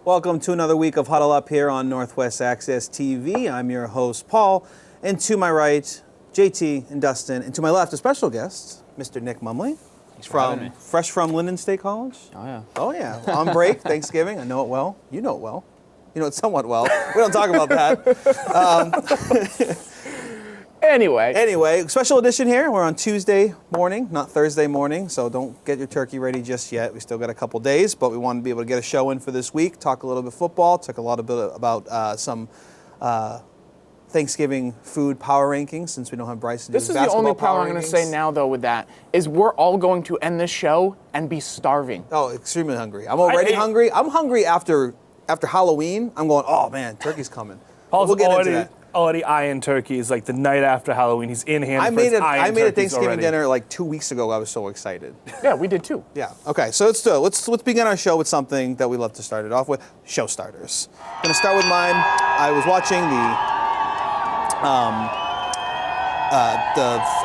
Welcome to another week of Huddle Up here on Northwest Access TV. I'm your host, Paul, and to my right, JT and Dustin, and to my left, a special guest, Mr. Nick Mumley. He's fresh from Linden State College. Oh yeah. On break, Thanksgiving. I know it well. You know it well. You know it somewhat well. We don't talk about that. Anyway, special edition here. We're on Tuesday morning, not Thursday morning, so don't get your turkey ready just yet. We still got a couple days, but we wanted to be able to get a show in for this week, talk a little bit football, talk a lot about some Thanksgiving food power rankings, since we don't have Bryce to do This is the only power I'm going to say now, though, with that, is we're all going to end this show and be starving. Oh, extremely hungry. I'm already hungry. I'm hungry after Halloween. I'm going, oh man, turkey's coming. Paul's we'll get into that. Already eyeing turkeys like the night after Halloween. He's in hand. I made a Thanksgiving dinner like 2 weeks ago. I was so excited. Yeah, we did too. Yeah. Okay. So let's begin our show with something that we love to start it off with: show starters. I'm gonna start with mine. I was watching the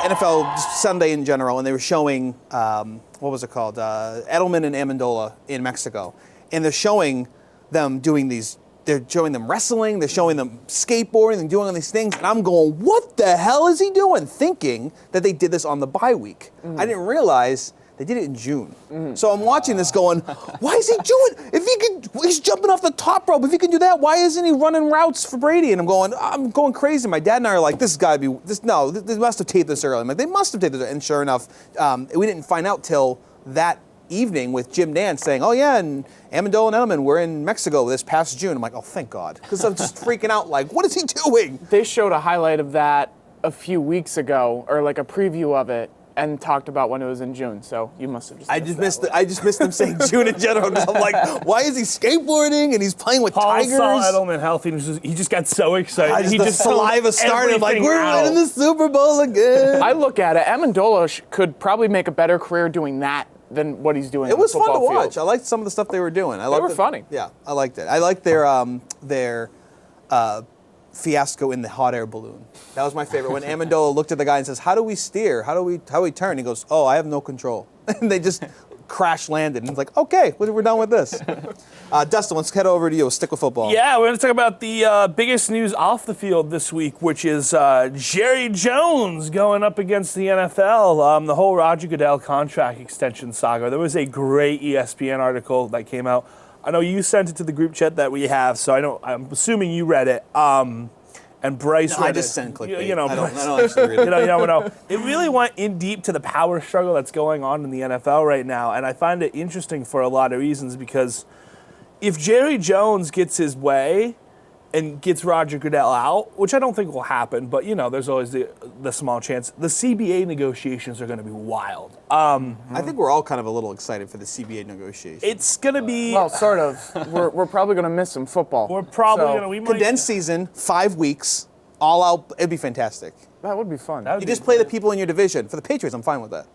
NFL Sunday in general, and they were showing what was it called? Edelman and Amendola in Mexico, and they're showing them doing these. They're showing them wrestling, they're showing them skateboarding, and doing all these things, and I'm going, what the hell is he doing? Thinking that they did this on the bye week. I didn't realize they did it in June. So I'm watching this going, why is he doing, he's jumping off the top rope, if he can do that, why isn't he running routes for Brady? And I'm going crazy. My dad and I are like, this has got to be, they must have taped this early. I'm like, they must have taped this early. And sure enough, we didn't find out till that evening with Jim Nance saying, oh yeah, and Amendola and Edelman were in Mexico this past June. I'm like, oh, thank God. Because I'm just freaking out like, what is he doing? They showed a highlight of that a few weeks ago, or like a preview of it, and talked about when it was in June. So you must have just I just missed them saying June in general. I'm like, why is he skateboarding and he's playing with tigers? Paul saw Edelman healthy and he just got so excited. The saliva started like, we're winning the Super Bowl again. I look at it, Amendola could probably make a better career doing that than what he's doing. It was on the fun to football watch. field. I liked some of the stuff they were doing. They were funny. Yeah, I liked it. I liked their fiasco in the hot air balloon. That was my favorite. When Amendola looked at the guy and says, "How do we steer? How do we turn?" He goes, "Oh, I have no control." And they just crash landed. And it's like, okay, we're done with this. Dustin, let's head over to you. Stick with football. Yeah, we're going to talk about the biggest news off the field this week, which is Jerry Jones going up against the NFL. The whole Roger Goodell contract extension saga. There was a great ESPN article that came out. I know you sent it to the group chat that we have, so I'm assuming you read it. And Bryce read I just sent clickbait. You know, I don't actually read it. You never know. It really went in deep to the power struggle that's going on in the NFL right now, and I find it interesting for a lot of reasons, because if Jerry Jones gets his way and gets Roger Goodell out, which I don't think will happen, but there's always the small chance. The CBA negotiations are going to be wild. I think we're all kind of a little excited for the CBA negotiations. It's going to be sort of. We're probably going to miss some football. We're probably going to condensed season, 5 weeks, all out. It'd be fantastic. That would be fun. You just play the people in your division. For the Patriots, I'm fine with that.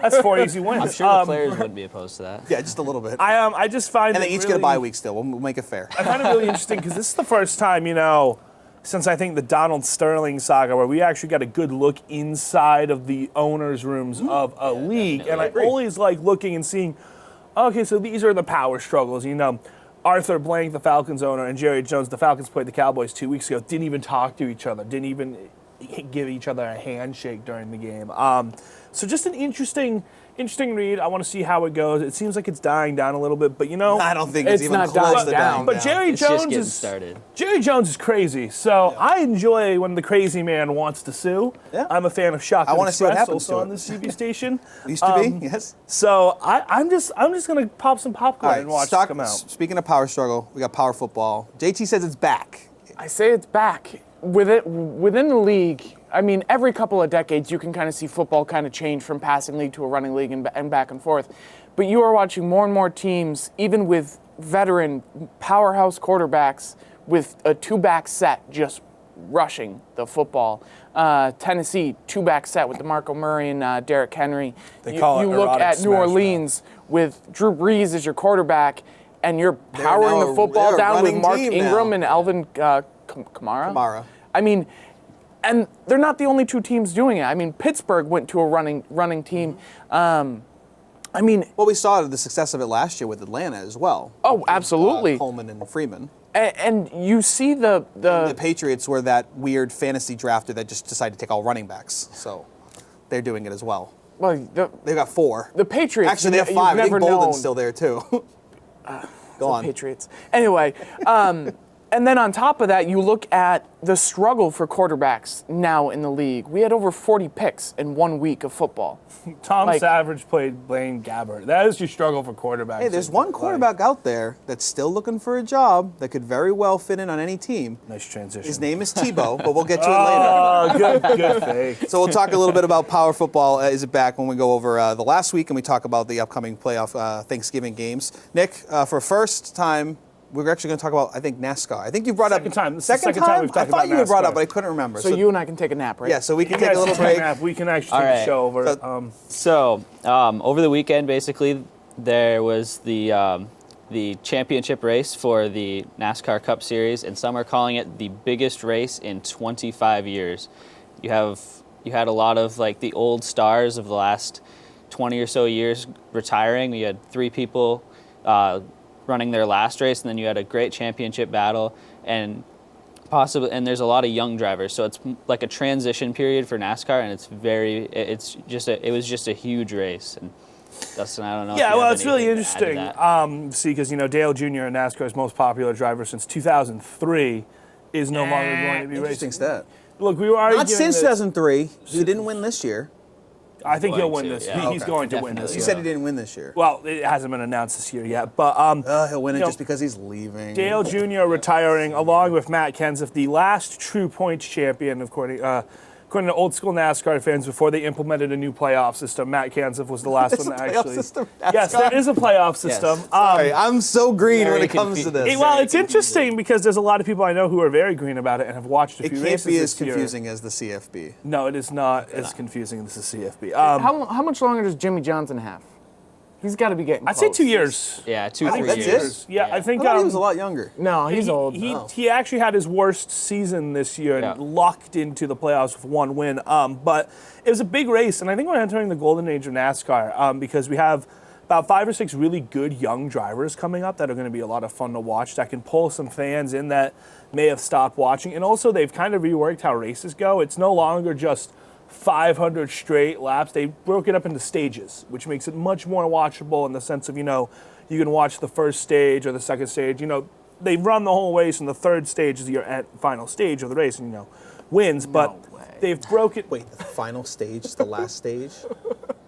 That's 4 easy wins. I'm sure the players wouldn't be opposed to that. Yeah, just a little bit. I just find and they each get a bye week still. We'll make it fair. I find it really interesting because this is the first time, since I think the Donald Sterling saga, where we actually got a good look inside of the owners' rooms of a league. And I always like looking and seeing, okay, so these are the power struggles. Arthur Blank, the Falcons owner, and Jerry Jones, the Falcons played the Cowboys 2 weeks ago, didn't even talk to each other, didn't even give each other a handshake during the game. So just an interesting read. I want to see how it goes. It seems like it's dying down a little bit, but I don't think it's even not close to dying down. But Jerry Jones is crazy. So I enjoy when the crazy man wants to sue. Yeah. I'm a fan of Shotgun I want to see what Express, happens also to on the CB station. Used to be, yes. So I'm just gonna pop some popcorn and watch it come out. Speaking of power struggle, we got power football. JT says it's back. I say it's back. Within the league, I mean, every couple of decades, you can kind of see football kind of change from passing league to a running league and back and forth. But you are watching more and more teams, even with veteran powerhouse quarterbacks, with a two-back set just rushing the football. Tennessee, two-back set with DeMarco Murray and Derrick Henry. They call it you look at New smash Orleans with Drew Brees as your quarterback, and you're powering the football down with Mark Ingram and Alvin Kamara. I mean, and they're not the only two teams doing it. I mean, Pittsburgh went to a running team. I mean, Well, we saw the success of it last year with Atlanta as well. oh, absolutely. Coleman and Freeman. And you see the Patriots were that weird fantasy drafter that just decided to take all running backs. So they're doing it as well. well, They've got 4. the Patriots. Actually, they have you've 5. I think never Bolden's known. still there, too. Go on. Patriots. Anyway, and then on top of that, you look at the struggle for quarterbacks now in the league. We had over 40 picks in 1 week of football. Tom Like- Savage played Blaine Gabbert. That is your struggle for quarterbacks. Hey, there's one quarterback out there that's still looking for a job that could very well fit in on any team. Nice transition. His name is Tebow, but we'll get to it later. Oh, good fake. So we'll talk a little bit about Power Football. Is it back when we go over the last week and we talk about the upcoming playoff Thanksgiving games. Nick, for first time, we're actually going to talk about, I think, NASCAR. I think you brought Second up... time. This is the second time we've I talked thought about you had brought NASCAR. up, but I couldn't remember. So you and I can take a nap, right? Yeah, so we can You take a guys little can take break. nap. We can actually All take the right. show over. So, over the weekend, basically, there was the championship race for the NASCAR Cup Series, and some are calling it the biggest race in 25 years. You had a lot of like the old stars of the last 20 or so years retiring. You had 3 people running their last race, and then you had a great championship battle, and there's a lot of young drivers, so it's like a transition period for NASCAR, and it was just a huge race. And Dustin, I don't know. Yeah, if you well, have it's really anything to add to interesting. that. See, because Dale Jr. NASCAR's most popular driver since 2003 is no longer going to be Interesting racing. stat. Look, we were arguing Not since that- 2003. He didn't win this year. I think he'll win Going to, this. yeah. He's Okay. going to win Definitely. this. He year. said he didn't win this year. Well, it hasn't been announced this year yet, but He'll win it you know, just because he's leaving. Dale Jr. retiring along with Matt Kenseth, the last true points champion, according to old school NASCAR fans, before they implemented a new playoff system. Matt Kenseth was the last There's one a that playoff actually. system, Yes, NASCAR? there is a playoff system. Sorry, I'm so green when Very it comes to this. Well, it's interesting because there's a lot of people I know who are very green about it and have watched a It few can't races be as this year. confusing as the CFB. No, it is not as confusing as the CFB. How much longer does Jimmy Johnson have? He's got to be getting I'd say close. 2 years. Yeah, 2 I think 3 that's years. it. Yeah, I think I thought he was a lot younger. No, he's old. He actually had his worst season this year and Yeah. locked into the playoffs with 1 win. But it was a big race, and I think we're entering the golden age of NASCAR because we have about 5 or 6 really good young drivers coming up that are going to be a lot of fun to watch, that can pull some fans in that may have stopped watching. And also, they've kind of reworked how races go. It's no longer just 500 straight laps. They broke it up into stages, which makes it much more watchable in the sense of, you can watch the first stage or the second stage. They run the whole race, and the third stage is your final stage of the race, and, wins. But they've broken. Wait, the final stage, the last stage?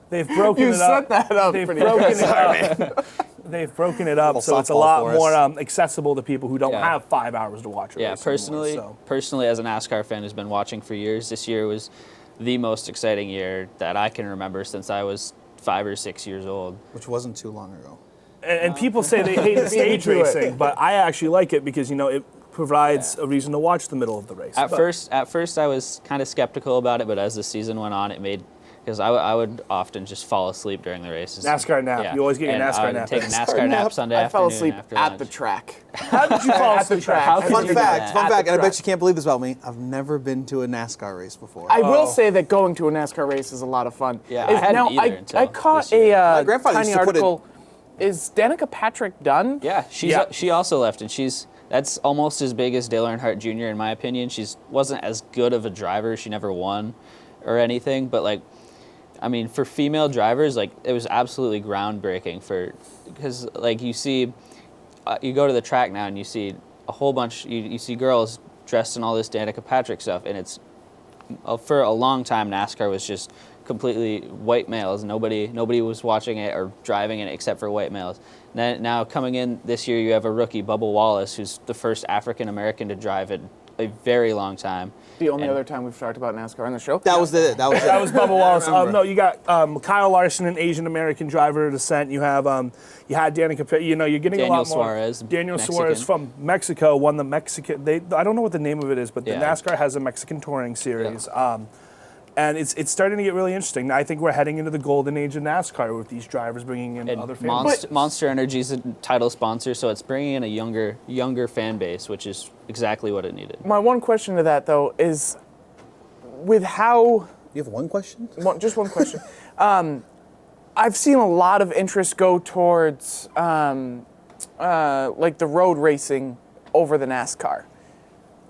They've broken You it up. set that up They've pretty broken good. it up. They've broken it up, so it's a softball lot for us. more accessible to people who don't Yeah. have 5 hours to watch a Yeah, race personally, anymore, so. personally, as a NASCAR fan who's been watching for years, this year was the most exciting year that I can remember since I was 5 or 6 years old. Which wasn't too long ago. And people say they hate stage to it. racing, but I actually like it because it provides a reason to watch the middle of the race. At But- first, I was kind of skeptical about it, but as the season went on, it made because I would often just fall asleep during the races. NASCAR nap. Yeah. You always get your And NASCAR I would nap. take a NASCAR NASCAR nap nap. Sunday I fell afternoon asleep after at lunch. the track. How did you fall At the asleep? track. How At could Fun you do fact, that? fun At the fact, and I track. bet you can't believe this about me. I've never been to a NASCAR race before. I will say that going to a NASCAR race is a lot of fun. Yeah, I hadn't now, either until I caught this year. a My grandfather tiny used to put it- article. Is Danica Patrick done? Yeah, Yeah. she also left, and that's almost as big as Dale Earnhardt Jr. in my opinion. Wasn't as good of a driver. She never won or anything, but for female drivers, it was absolutely groundbreaking because you see, you go to the track now and you see a whole bunch. You see girls dressed in all this Danica Patrick stuff, and it's for a long time NASCAR was just completely white males. Nobody was watching it or driving it except for white males. Now coming in this year, you have a rookie, Bubba Wallace, who's the first African American to drive it a very long time. The only And- other time we've talked about NASCAR on the show. That was it. That was it. That was Bubba Wallace. remember. No, you got Kyle Larson, an Asian American driver of descent. You have you had Danica. You're getting Daniel a lot more. Suarez, Daniel Mexican. Suarez from Mexico won the Mexican. I don't know what the name of it is, but the Yeah. NASCAR has a Mexican touring series. And it's starting to get really interesting. Now, I think we're heading into the golden age of NASCAR with these drivers bringing in And other fans. Monster Energy's a title sponsor, so it's bringing in a younger fan base, which is exactly what it needed. My one question to that though is, with how You have one question? just one question. I've seen a lot of interest go towards like the road racing over the NASCAR.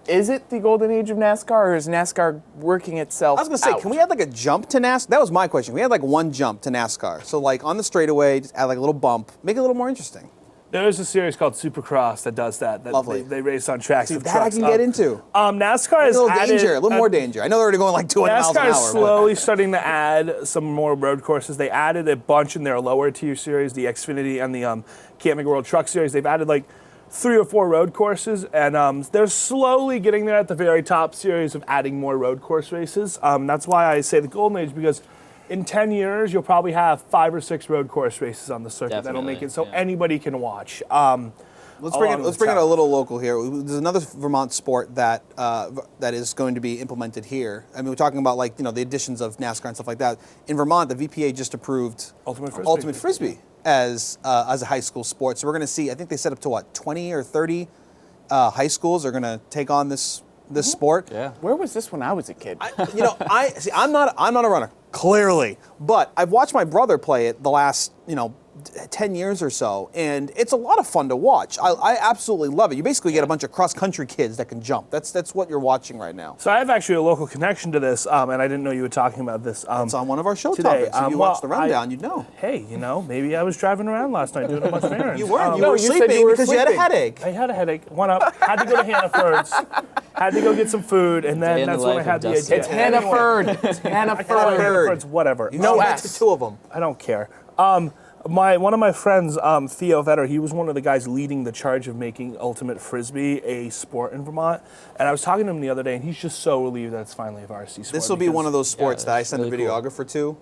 Is it the golden age of NASCAR, or is NASCAR working itself I was gonna say, out? can we add like a jump to NASCAR? That was my question. We had like one jump to NASCAR. So like on the straightaway, just add like a little bump, make it a little more interesting. There is a series called Supercross that does that. Lovely. They race on tracks. See, with that I trucks. can get into. NASCAR is A little danger, a little more danger. I know they're already going like 200 miles an NASCAR hour. is but- slowly starting to add some more road courses. They added a bunch in their lower tier series, the Xfinity and the Can't Make a World Truck Series. They've added like 3 or 4 road courses, and they're slowly getting there at the very top series of adding more road course races. That's why I say the golden age, because in 10 years, you'll probably have 5 or 6 road course races on the circuit. That'll make it so anybody can watch. Let's bring it a little local here. There's another Vermont sport that that is going to be implemented here. I mean, we're talking about like the additions of NASCAR and stuff like that. In Vermont, the VPA just approved Ultimate Frisbee as a high school sport. So we're going to see. I think they set up to what 20 or 30 high schools are going to take on this sport. Yeah. Where was this when I was a kid? I'm not a runner, clearly, but I've watched my brother play it the last 10 years or so, and it's a lot of fun to watch. I absolutely love it. You basically get a bunch of cross-country kids that can jump. That's what you're watching right now. So I have actually a local connection to this, and I didn't know you were talking about this. It's on one of our show today. topics. If you watch the rundown, you'd know. Hey, maybe I was driving around last night doing a bunch of errands. You weren't. You No, were you said sleeping you were because you had a sleeping. headache. I had a headache. Went up, had to go to Hannaford's, had to go get some food, and Day then in the that's when I life had of the Dustin. idea. It's Hannaford. It's Hannaford. Hannaford's, whatever. You No should S. get to 2 of them. I don't care. One of my friends, Theo Vetter, he was one of the guys leading the charge of making Ultimate Frisbee a sport in Vermont. And I was talking to him the other day, and he's just so relieved that it's finally a varsity sport. This will be one of those sports that I it's send really a cool. videographer to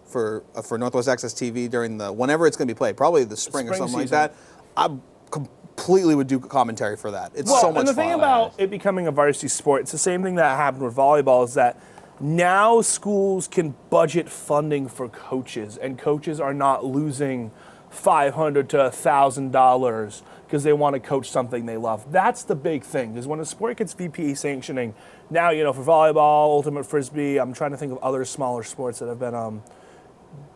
for Northwest Access TV during whenever it's going to be played, probably the spring or Spring something season. like that. I completely would do commentary for that. It's Well, so much and the fun. thing about it becoming a varsity sport, it's the same thing that happened with volleyball, is that now schools can budget funding for coaches, and coaches are not losing $500 to $1,000 because they want to coach something they love. That's the big thing, because when a sport gets VPA sanctioning, now, for volleyball, Ultimate Frisbee, I'm trying to think of other smaller sports that have been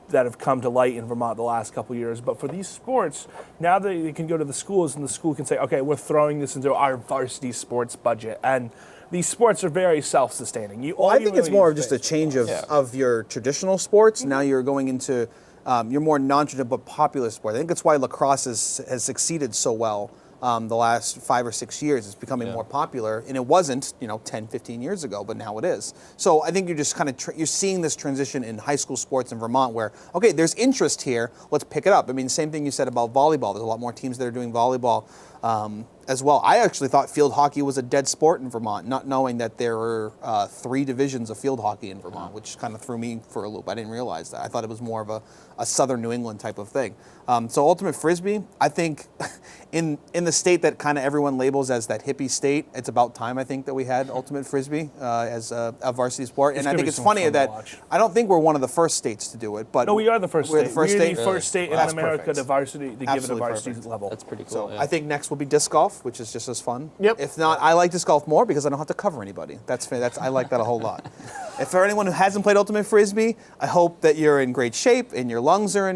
that have come to light in Vermont the last couple years. But for these sports, now they can go to the schools, and the school can say, okay, we're throwing this into our varsity sports budget. And these sports are very self-sustaining. I think it's more of just a change of your traditional sports. Now you're going into your more non-traditional but popular sport. I think that's why lacrosse has succeeded so well the last 5 or 6 years. It's becoming more popular, and it wasn't 10, 15 years ago, but now it is. So I think you're just kind of you're seeing this transition in high school sports in Vermont where, okay, there's interest here, let's pick it up. I mean, same thing you said about volleyball. There's a lot more teams that are doing volleyball as well. I actually thought field hockey was a dead sport in Vermont, not knowing that there were 3 divisions of field hockey in Vermont, which kind of threw me for a loop. I didn't realize that. I thought it was more of a southern New England type of thing. So Ultimate Frisbee, I think in the state that kind of everyone labels as that hippie state, it's about time, I think, that we had Ultimate Frisbee as a varsity sport. And I think it's funny that I don't think we're one of the first states to do it. But No, we are the first we're state. the first we're state. the first state in That's America perfect. to varsity to give it a Absolutely varsity perfect. level. That's pretty cool. So yeah. I think next will be disc golf, which is just as fun. Yep. If not, I like disc golf more because I don't have to cover anybody. That's I like that a whole lot. If for anyone who hasn't played Ultimate Frisbee, I hope that you're in great shape and your lungs are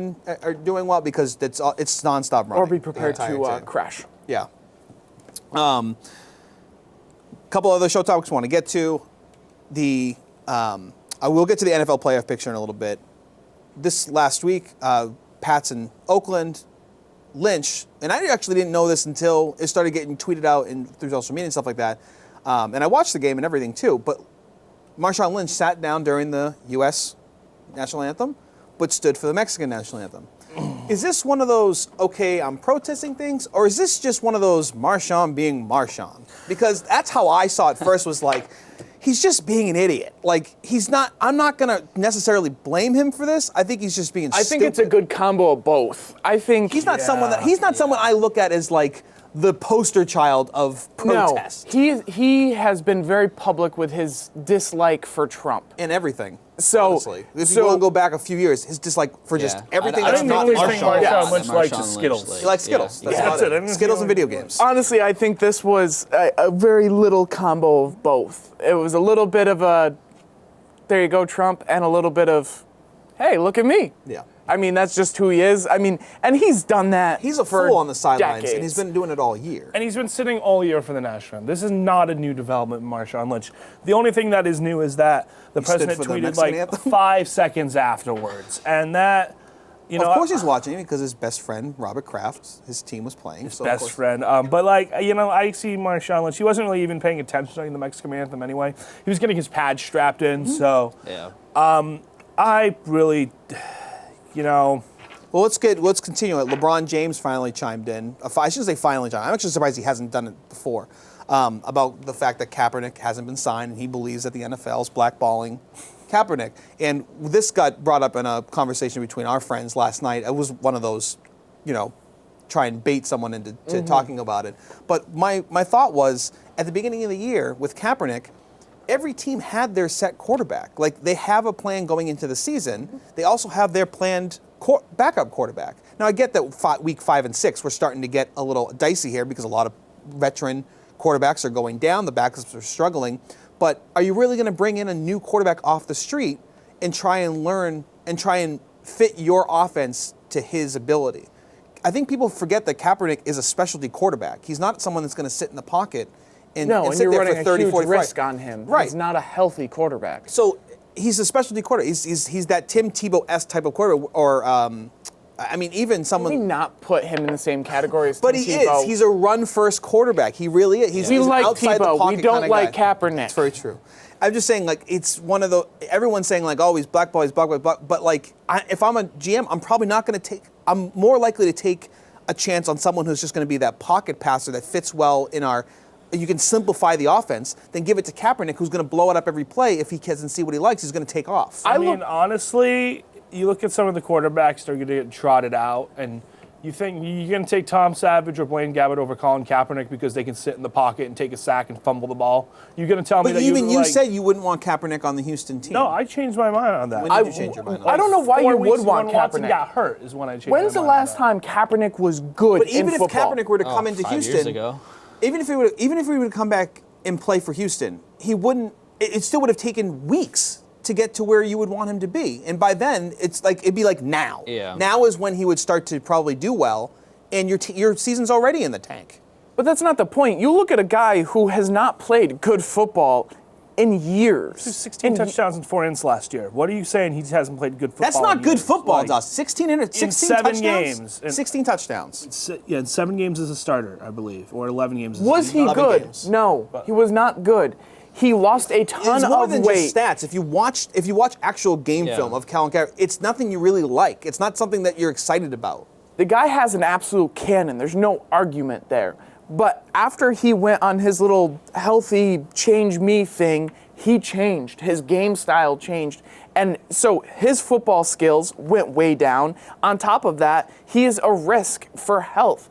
doing well because it's nonstop running. Or be prepared the entire to day. crash. Yeah. Couple other show topics I want to get to. I will get to the NFL playoff picture in a little bit. This last week, Pats in Oakland, Lynch, and I actually didn't know this until it started getting tweeted out through social media and stuff like that. And I watched the game and everything too, but Marshawn Lynch sat down during the U.S. national anthem, but stood for the Mexican national anthem. Is this one of those, okay, I'm protesting things, or is this just one of those Marshawn being Marshawn? Because that's how I saw it first, was like, he's just being an idiot. Like, I'm not going to necessarily blame him for this. I think he's just being stupid. I think it's a good combo of both. I think He's not someone I look at as like the poster child of protest. No, he has been very public with his dislike for Trump. And everything. So- honestly. If you so- want to go back a few years, his dislike for just everything I that's didn't not always think Marshawn. Marshawn Lynch liked Marshawn his Skittles. Lynch, He likes Skittles. Yeah, That's yeah. about That's it. I it. didn't Skittles see and him video like games. Honestly, I think this was a very little combo of both. It was a little bit of a, there you go, Trump, and a little bit of, hey, look at me. Yeah. I mean, that's just who he is. I mean, and he's done that. He's a for fool on the sidelines, decades. and he's been doing it all year. And he's been sitting all year for the national anthem. This is not a new development in Marshawn Lynch. The only thing that is new is that the president for the tweeted Mexican like anthem? 5 seconds afterwards. And that, you know, Of course he's watching it because his best friend, Robert Kraft, his team was playing. So of best course- friend. But like, you know, I see Marshawn Lynch. He wasn't really even paying attention during the Mexican anthem anyway. He was getting his pad strapped in. So Yeah. I really, you know, Well, let's continue it. LeBron James finally chimed in. I shouldn't say finally chimed. I'm actually surprised he hasn't done it before. About the fact that Kaepernick hasn't been signed, and he believes that the NFL is blackballing Kaepernick. And this got brought up in a conversation between our friends last night. It was one of those, you know, try and bait someone into talking about it. But my thought was, at the beginning of the year with Kaepernick, every team had their set quarterback. Like, they have a plan going into the season. They also have their planned backup quarterback. Now, I get that week 5 and 6, we're starting to get a little dicey here because a lot of veteran quarterbacks are going down. The backups are struggling. But are you really going to bring in a new quarterback off the street and try and learn and try and fit your offense to his ability? I think people forget that Kaepernick is a specialty quarterback. He's not someone that's going to sit in the pocket and sit you're there running for 30, a huge 45. risk on him. Right. He's not a healthy quarterback. So he's a specialty quarterback. He's that Tim Tebow-esque type of quarterback. Or, I mean, even someone... Can we not put him in the same category as But Tim he Tebow? is. He's a run-first quarterback. He really is. He's We an like outside the Tebow. pocket We don't kinda like guy. Kaepernick. It's very true. I'm just saying, like, it's one of the... Everyone's saying, like, oh, he's blackball, he's blackball, but, like, if I'm a GM, I'm probably not going to take... I'm more likely to take a chance on someone who's just going to be that pocket passer that fits well in our... You can simplify the offense, then give it to Kaepernick, who's going to blow it up every play. If he doesn't see what he likes, he's going to take off. I mean, honestly, you look at some of the quarterbacks that are going to get trotted out, and you think you're going to take Tom Savage or Blaine Gabbert over Colin Kaepernick because they can sit in the pocket and take a sack and fumble the ball. You're going to tell me But that even you like, said you wouldn't want Kaepernick on the Houston team. No, I changed my mind on that. When did you change your mind on I don't know why 4 you weeks would want when Watson Kaepernick. got hurt is when I changed When's my the mind on last that. time Kaepernick was good But even in if football? Kaepernick were to come into 5 Houston, years ago. even if he would come back and play for Houston, he wouldn't. It still would have taken weeks to get to where you would want him to be, and by then it'd be like now. Yeah. Now is when he would start to probably do well, and your season's already in the tank. But that's not the point. You look at a guy who has not played good football in years. 16 touchdowns and 4 ints last year. What are you saying he hasn't played good football? That's not in good years? football, Like, Dust. 16 7 touchdowns. games. 16 touchdowns. Yeah, in 7 games as a starter, I believe, or 11 games. As Was a he 11 good? games. No, he was not good. He lost a ton It's more of than weight. just stats. If you watch actual game Yeah. film of Colin Kaepernick, it's nothing you really like. It's not something that you're excited about. The guy has an absolute cannon. There's no argument there. But after he went on his little healthy change me thing, he changed. His game style changed. And so his football skills went way down. On top of that, he is a risk for health.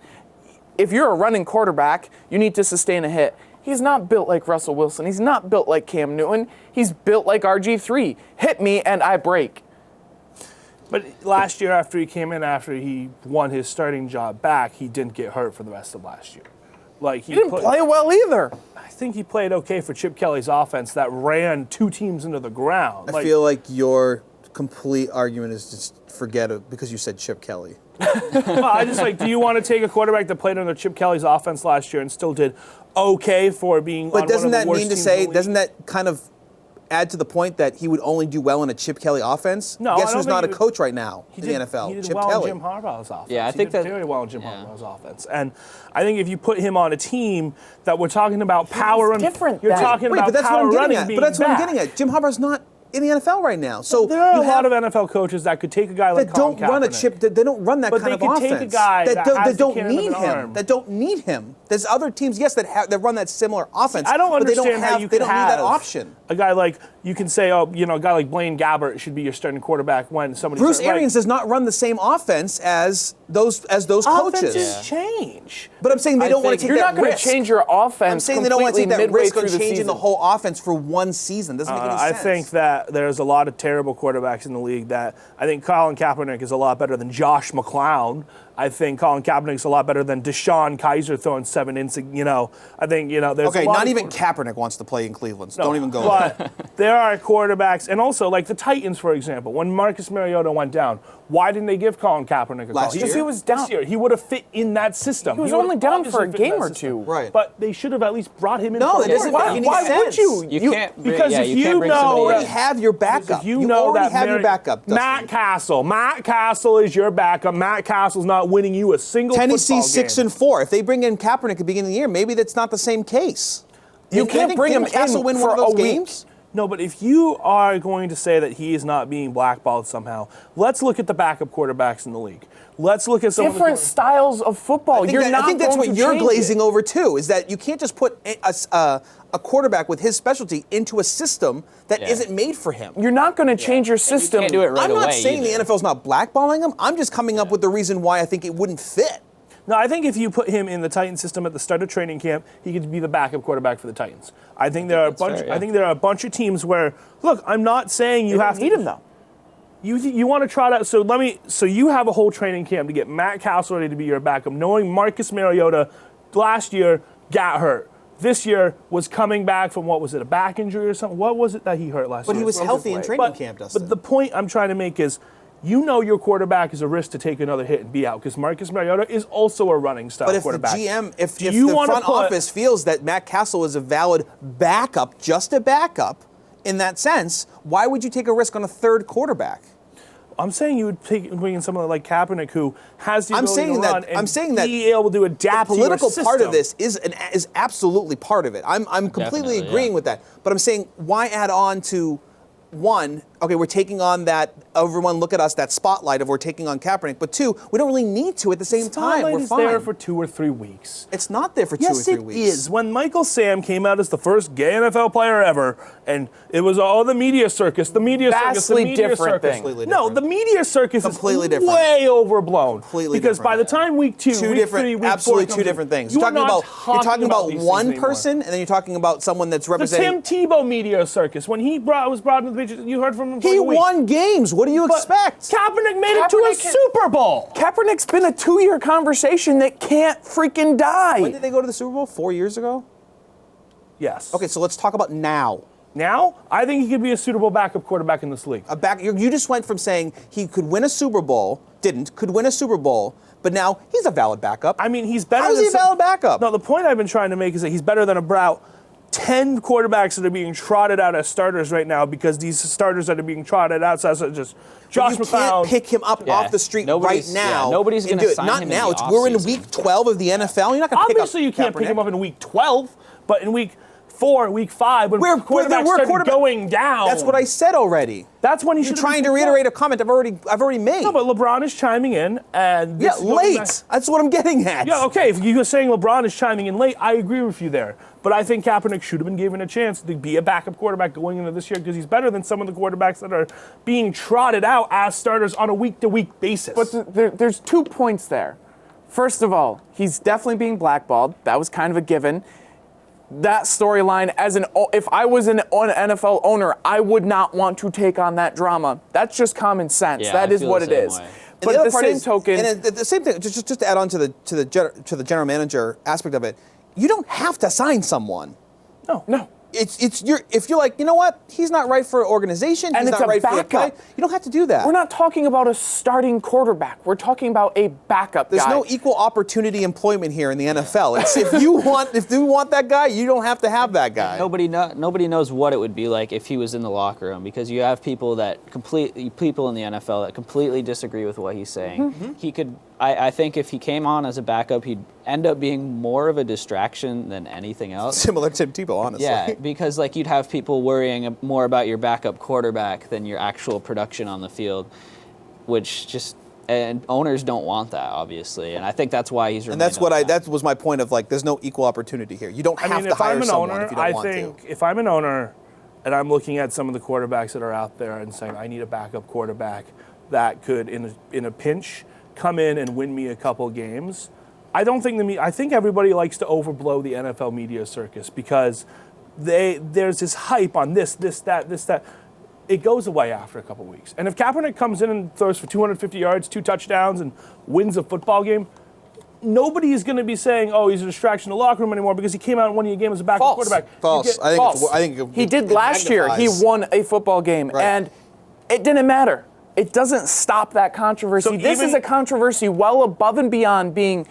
If you're a running quarterback, you need to sustain a hit. He's not built like Russell Wilson. He's not built like Cam Newton. He's built like RG3. Hit me and I break. But last year, after he won his starting job back, he didn't get hurt for the rest of last year. Like He didn't play well either. I think he played okay for Chip Kelly's offense that ran 2 teams into the ground. I feel like your complete argument is just forget it because you said Chip Kelly. Well, I just like, do you want to take a quarterback that played under Chip Kelly's offense last year and still did okay for being But on doesn't one of that the worst mean to teams say, in the league? doesn't that kind of add to the point that he would only do well in a Chip Kelly offense? No, I Guess don't who's think not a he would- coach right now He in did, the NFL? He did Chip well Kelly. in Jim Harbaugh's offense. Yeah, I He think did that- very well in Jim yeah. Harbaugh's offense. And I think if you put him on a team that we're talking about power and different you're then. talking Wait, about but that's what power I'm getting running at. being But that's what I'm back. getting at. Jim Harbaugh's not in the NFL right now. So There are you a lot have- of NFL coaches that could take a guy like that don't Colin run a Kaepernick. chip. They don't run that But kind they of could offense. take a guy that has that the don't cannon of need an him. arm. That don't need him. There's other teams, yes, that run that similar offense. I don't but they don't understand how have, you they could don't need that have option. a guy like, you can say, oh, you know, a guy like Blaine Gabbert should be your starting quarterback when somebody. Bruce Arians does not run the same offense as those coaches. Offenses change. But I'm saying they I don't want to think take You're that not going to risk. change your offense I'm saying they don't want to take that midway risk on through the changing the season. whole offense for one season. Doesn't make any I sense. think that there's a lot of terrible quarterbacks in the league that I think Colin Kaepernick is a lot better than Josh McClown. I think Colin Kaepernick's a lot better than Deshaun Kaiser throwing 7 ints. You know, I think, you know, there's Okay, a lot not of even Kaepernick wants to play in Cleveland. So No. don't even go Well, But there are quarterbacks, and also like the Titans, for example. When Marcus Mariota went down, why didn't they give Colin Kaepernick a call? Last year? He was down. This year, he would have fit in that system. He was would only have down for a obviously fit in game that or system. two. Right. But they should have at least brought him in. No, for it a doesn't game. make any Why sense. would you? You can't. because yeah, if you you can't bring know somebody You that- already have your backup. If you know already that have your backup. Dustin. Matt Castle is your backup. Matt Castle's not winning you a single Tennessee football game. 6-4. If they bring in Kaepernick at the beginning of the year, maybe that's not the same case. You can't bring him Didn't Castle in win for one of those a week. games? No, but if you are going to say that he is not being blackballed somehow, let's look at the backup quarterbacks in the league. Let's look at some Different of the styles of football. I think, You're not I think that's going what to you're change glazing it. over too. Is that you can't just put a quarterback with his specialty into a system that Yeah. not made for him. You're not going to change your system. can't do it right I'm not away saying either. the NFL's not blackballing him. I'm just coming up with the reason why I think it wouldn't fit. No, I think if you put him in the Titans system at the start of training camp, he could be the backup quarterback for the Titans. I think there are a bunch. fair, yeah. I think there are a bunch of teams where, look, I'm not saying you You have need to him though. You want to trot out. So you have a whole training camp to get Matt Castle ready to be your backup, knowing Marcus Mariota last year got hurt. This year was coming back from what was it, a back injury or something? What was it that he hurt last But year? he was healthy in weight. training camp, Dustin. But the point I'm trying to make is, you know your quarterback is a risk to take another hit and be out because Marcus Mariota is also a running style But if quarterback. the GM, if the you wanna front put- office feels that Matt Castle is a valid backup, just a backup, in that sense, why would you take a risk on a third quarterback? I'm saying you would bring in someone like Kaepernick who has the I'm ability saying to that- run and I'm saying that be able to adapt The political to your part of system. this is absolutely part of it. I'm completely Definitely, agreeing yeah. with that. But I'm saying why add on to one, okay, we're taking on that, everyone look at us, that spotlight of we're taking on Kaepernick. But two, we don't really need to at the same time. Spotlight We're is fine. there for 2 or 3 weeks. It's not there for 2 or Yes, 3 it weeks. is. When Michael Sam came out as the first gay NFL player ever, and it was all the media circus, the media circus, the Vastly media different circus. thing. Completely No, different. the media circus Completely is different. way overblown. Completely because by the different. time week 2, Two week different, 3, week absolutely 4 two comes in, different things. you You're are talking not about these things one anymore. person, and then you're talking about someone that's The representing. Tim Tebow media circus. When he was brought into the picture, you heard from him for He a week. won games. What do you But expect? Kaepernick made it to a Kaepernick can- Super Bowl. Kaepernick's been a 2-year conversation that can't freaking die. When did they go to the Super Bowl? 4 years ago? Yes. Okay, so let's talk about now. Now, I think he could be a suitable backup quarterback in this league. You just went from saying he could win a Super Bowl, could win a Super Bowl, but now he's a valid backup. I mean, he's better How is than he a valid backup? No, the point I've been trying to make is that he's better than about 10 quarterbacks that are being trotted out as starters right now because these starters that are being trotted out, such as just Josh you McCown. can't pick him up Yeah. off the street right Nobody's- now. yeah, nobody's and gonna do it. sign Not him in now. the We're in offseason. week 12 of the NFL. You're not going to pick up Obviously, you can't pick him Kaepernick. up in week 12, but in week 4, week 5, when quarterbacks started going down. That's what I said already. That's when he You're should trying to reiterate a comment I've already made. No, but LeBron is chiming in, and yeah, this is going late. back- That's what I'm getting at. Yeah, okay. If you're saying LeBron is chiming in late, I agree with you there. But I think Kaepernick should have been given a chance to be a backup quarterback going into this year because he's better than some of the quarterbacks that are being trotted out as starters on a week-to-week basis. But there's 2 points there. First of all, he's definitely being blackballed. That was kind of a given. That storyline, if I was an NFL owner, I would not want to take on that drama. That's just common sense. Yeah, that I is feel what the it same is. way. And But the at other the part same is, token, and the same thing, just to add on to the general manager aspect of it, you don't have to sign someone. no. If you're like, you know what, he's not right for an organization, And he's it's not a right for the play, backup. you don't have to do that. We're not talking about a starting quarterback. We're talking about a backup There's guy. no equal opportunity employment here in the NFL. It's if you want that guy, you don't have to have that guy. Nobody knows what it would be like if he was in the locker room because you have people in the NFL that completely disagree with what he's saying. Mm-hmm. He could. I think if he came on as a backup, he'd end up being more of a distraction than anything else. Similar to Tim Tebow, honestly. Yeah, because you'd have people worrying more about your backup quarterback than your actual production on the field, and owners don't want that, obviously, and I think that's why he's. And that's that was my point of there's no equal opportunity here. You don't have to hire someone if you don't want to. If I'm an owner and I'm looking at some of the quarterbacks that are out there and saying I need a backup quarterback that could, in a pinch, come in and win me a couple games. I think everybody likes to overblow the NFL media circus because there's this hype on this, that. It goes away after a couple weeks. And if Kaepernick comes in and throws for 250 yards, 2 touchdowns, and wins a football game, nobody is going to be saying, "Oh, he's a distraction in the locker room anymore" because he came out and won you a game as a backup quarterback. False. I think he did last year. He won a football game, and it didn't matter. It doesn't stop that controversy. So this is a controversy well above and beyond being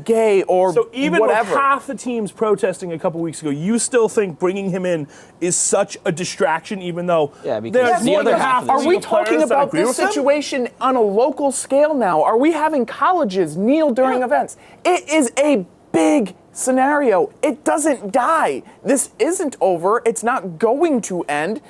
gay or so even whatever. with half the teams protesting a couple weeks ago, you still think bringing him in is such a distraction, even though because there's the more other than half half. of the Are we league players talking that about agree this with him? situation on a local scale now? Are we having colleges kneel during events? It is a big scenario. It doesn't die. This isn't over. It's not going to end.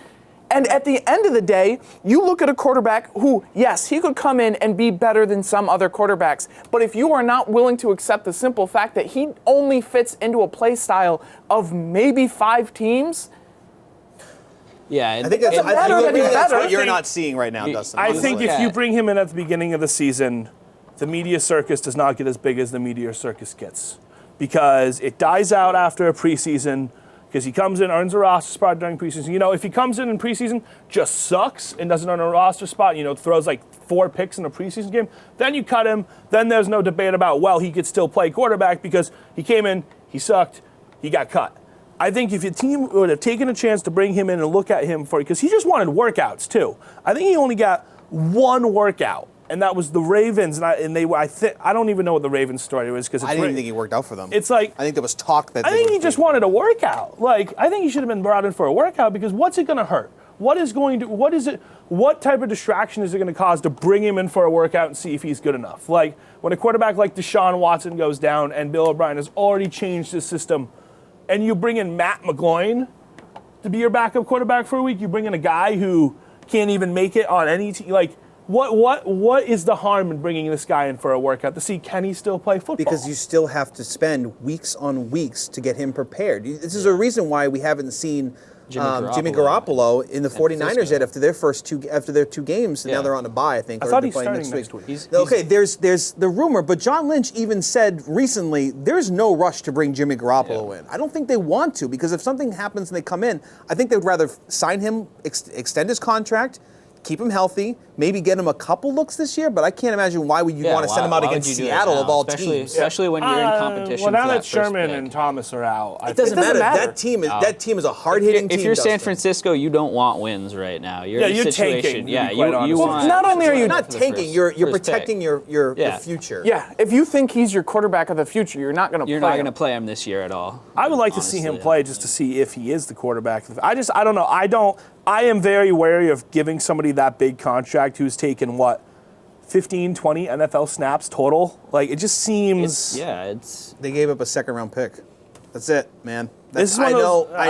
And at the end of the day, you look at a quarterback who, yes, he could come in and be better than some other quarterbacks. But if you are not willing to accept the simple fact that he only fits into a play style of maybe 5 teams, Yeah, I think that's better. what you're not seeing right now, Dustin. I think if Yeah. you bring him in at the beginning of the season, the media circus does not get as big as the media circus gets because it dies out after a preseason. Because he comes in, earns a roster spot during preseason. You know, if he comes in preseason, just sucks and doesn't earn a roster spot, you know, throws like 4 picks in a preseason game, then you cut him. Then there's no debate about, well, he could still play quarterback because he came in, he sucked, he got cut. I think if your team would have taken a chance to bring him in and look at him for, because he just wanted workouts too. I think he only got 1 workout. And that was the Ravens, I don't even know what the Ravens story was because I didn't even think he worked out for them. It's like I think there was talk that I think he just wanted a workout. Like I think he should have been brought in for a workout because what's it going to hurt? What type of distraction is it going to cause to bring him in for a workout and see if he's good enough? Like when a quarterback like Deshaun Watson goes down and Bill O'Brien has already changed his system, and you bring in Matt McGloin to be your backup quarterback for a week, you bring in a guy who can't even make it on any team, like. What is the harm in bringing this guy in for a workout to see can he still play football? Because you still have to spend weeks on weeks to get him prepared. This is a reason why we haven't seen Jimmy Garoppolo in the 49ers yet after their 2 games. And now they're on a bye, I think. I thought he's starting next week. Okay, there's the rumor, but John Lynch even said recently there's no rush to bring Jimmy Garoppolo in. I don't think they want to because if something happens and they come in, I think they'd rather sign him, extend his contract, keep him healthy, maybe get him a couple looks this year, but I can't imagine why would you want to send him out against Seattle of all teams. Especially when you're in competition. Well, now for that Sherman first and pick. Thomas are out, It doesn't matter. That team is a hard-hitting team. If you're San Dustin. Francisco, you don't want wins right now. You're in a you're situation. tanking, to Yeah, be quite honest. you want. not only are you not tanking, you're protecting your future. yeah, if you think he's your quarterback of the future, you're not going to play You're not him. going to play him this year at all. I would like to see him play just to see if he is the quarterback. I don't know. I am very wary of giving somebody that big contract who's taken, 15, 20 NFL snaps total? Like, it just seems... They gave up a 2nd-round pick. That's it, man. I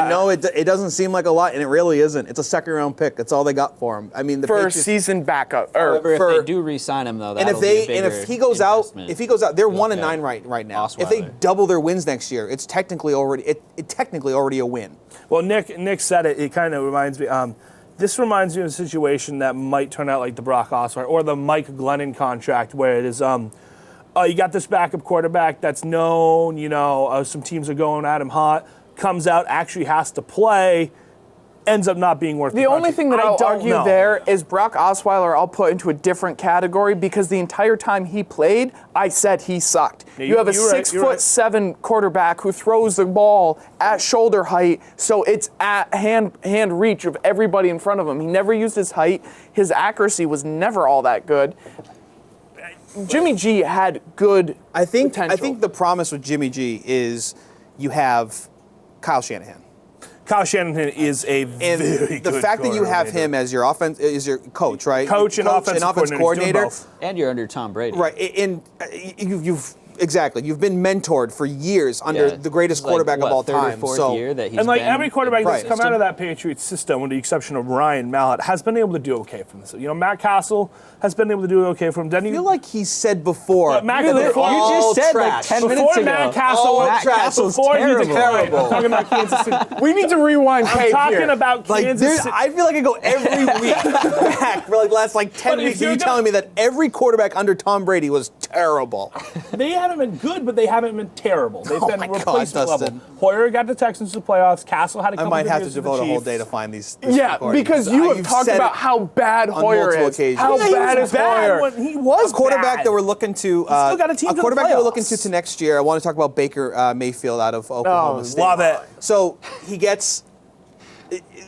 know it doesn't seem like a lot, and it really isn't. It's a 2nd-round pick. That's all they got for him. I mean, the for Patriots, a season backup. However, if they do re-sign him, though, if he goes out, they're 1-9 right now. Osweiler. If they double their wins next year, it's technically already a win. Well, Nick said it. It kind of reminds me. This reminds me of a situation that might turn out like the Brock Osweiler or the Mike Glennon contract, where it is, you got this backup quarterback that's known. Some teams are going at him hot. Comes out, actually has to play. Ends up not being worth the only thing that I'll argue there is Brock Osweiler I'll put into a different category because the entire time he played, I said he sucked. Yeah, you have a you're right, 6'7" quarterback who throws the ball at shoulder height, so it's at hand reach of everybody in front of him. He never used his height. His accuracy was never all that good. Jimmy G had good potential. I think the promise with Jimmy G is you have Kyle Shanahan. Kyle Shanahan is a very good the fact that you have him as your coach, right? Coach and offensive coordinator. And you're under Tom Brady. Right, and you've been mentored for years under the greatest quarterback of all time. Year that he's and been every quarterback that's come out of consistent. that Patriots system, with the exception of Ryan Mallett, has been able to do okay for himself. Matt Castle has been able to do okay for him. I feel like he said before. But Matt, you just said like 10 minutes before ago. Matt Castle, Matt Castle's terrible. I'm talking about Kansas City. we need to rewind I'm tape talking here. about Kansas City. I feel like I go every week back for the last 10 But if weeks. you're You telling me that every quarterback under Tom Brady was terrible. They haven't been good, but they haven't been terrible. They've been my God, replacement level. Dustin. Hoyer got the Texans to the playoffs. Castle had a I couple might good have to years with devote the a whole Chiefs. day to find these. Yeah, recordings. because you have You've talked said about it how bad on Hoyer multiple is. occasions. How Yeah, he bad was is bad Hoyer? when he was a quarterback bad. that we're looking to. still got a team to the quarterback that we're looking playoffs. to next year. I want to talk about Baker Mayfield out of Oklahoma State. Love it. So he gets.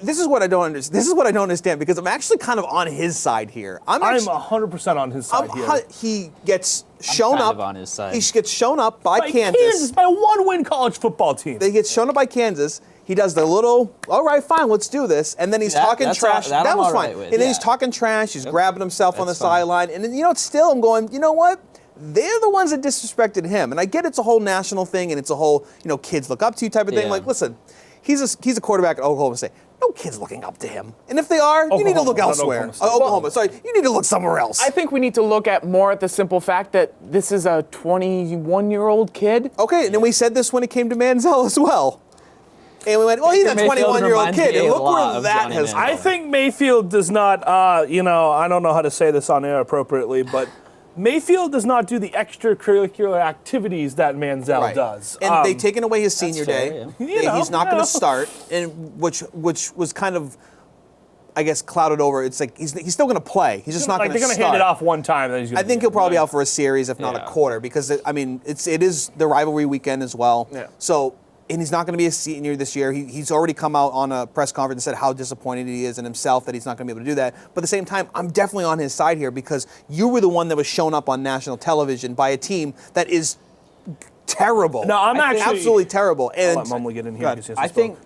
This is what I don't understand. This is what I don't understand because I'm actually kind of on his side here. I'm 100% on his side here. He gets shown kind up of on his side. He gets shown up by Kansas by a one-win college football team. They get shown up by Kansas. He does the little, all right, fine, let's do this. And then he's talking that's trash. that That I'm was all fine. right with, And then he's yeah. talking trash. He's grabbing himself on the That's fine. sideline. And then, still I'm going, you know what? They're the ones that disrespected him. And I get it's a whole national thing and it's a whole, kids look up to you type of thing. Yeah. Like, listen, he's a quarterback at Oklahoma State. No kids looking up to him. And if they are, you need to look not elsewhere. Oklahoma State. Oklahoma, sorry. You need to look somewhere else. I think we need to look at more at the simple fact that this is a 21-year-old kid. Okay, and then we said this when it came to Manziel as well. And we went, well, he's a Baker Mayfield 21-year-old reminds kid. me And a look lot where of that Johnny has Manziel. I think Mayfield does not, I don't know how to say this on air appropriately, but Mayfield does not do the extracurricular activities that Manziel Right. does. And they've taken away his senior fair, day. yeah. He's not You going know. to start, and which was kind of, I guess, clouded over. It's like he's still going to play. He's just not going to they're start. going to hand it off one time. Then he's gonna I think be he'll probably be right. out for a series, if not a Yeah. quarter, because it is the rivalry weekend as well. Yeah. So, and he's not going to be a senior this year. He's already come out on a press conference and said how disappointed he is in himself that he's not going to be able to do that. But at the same time, I'm definitely on his side here because you were the one that was shown up on national television by a team that is terrible. No, I'm actually- absolutely terrible. And I'll let Mumley get in here. Go ahead. because he I hasn't spoke.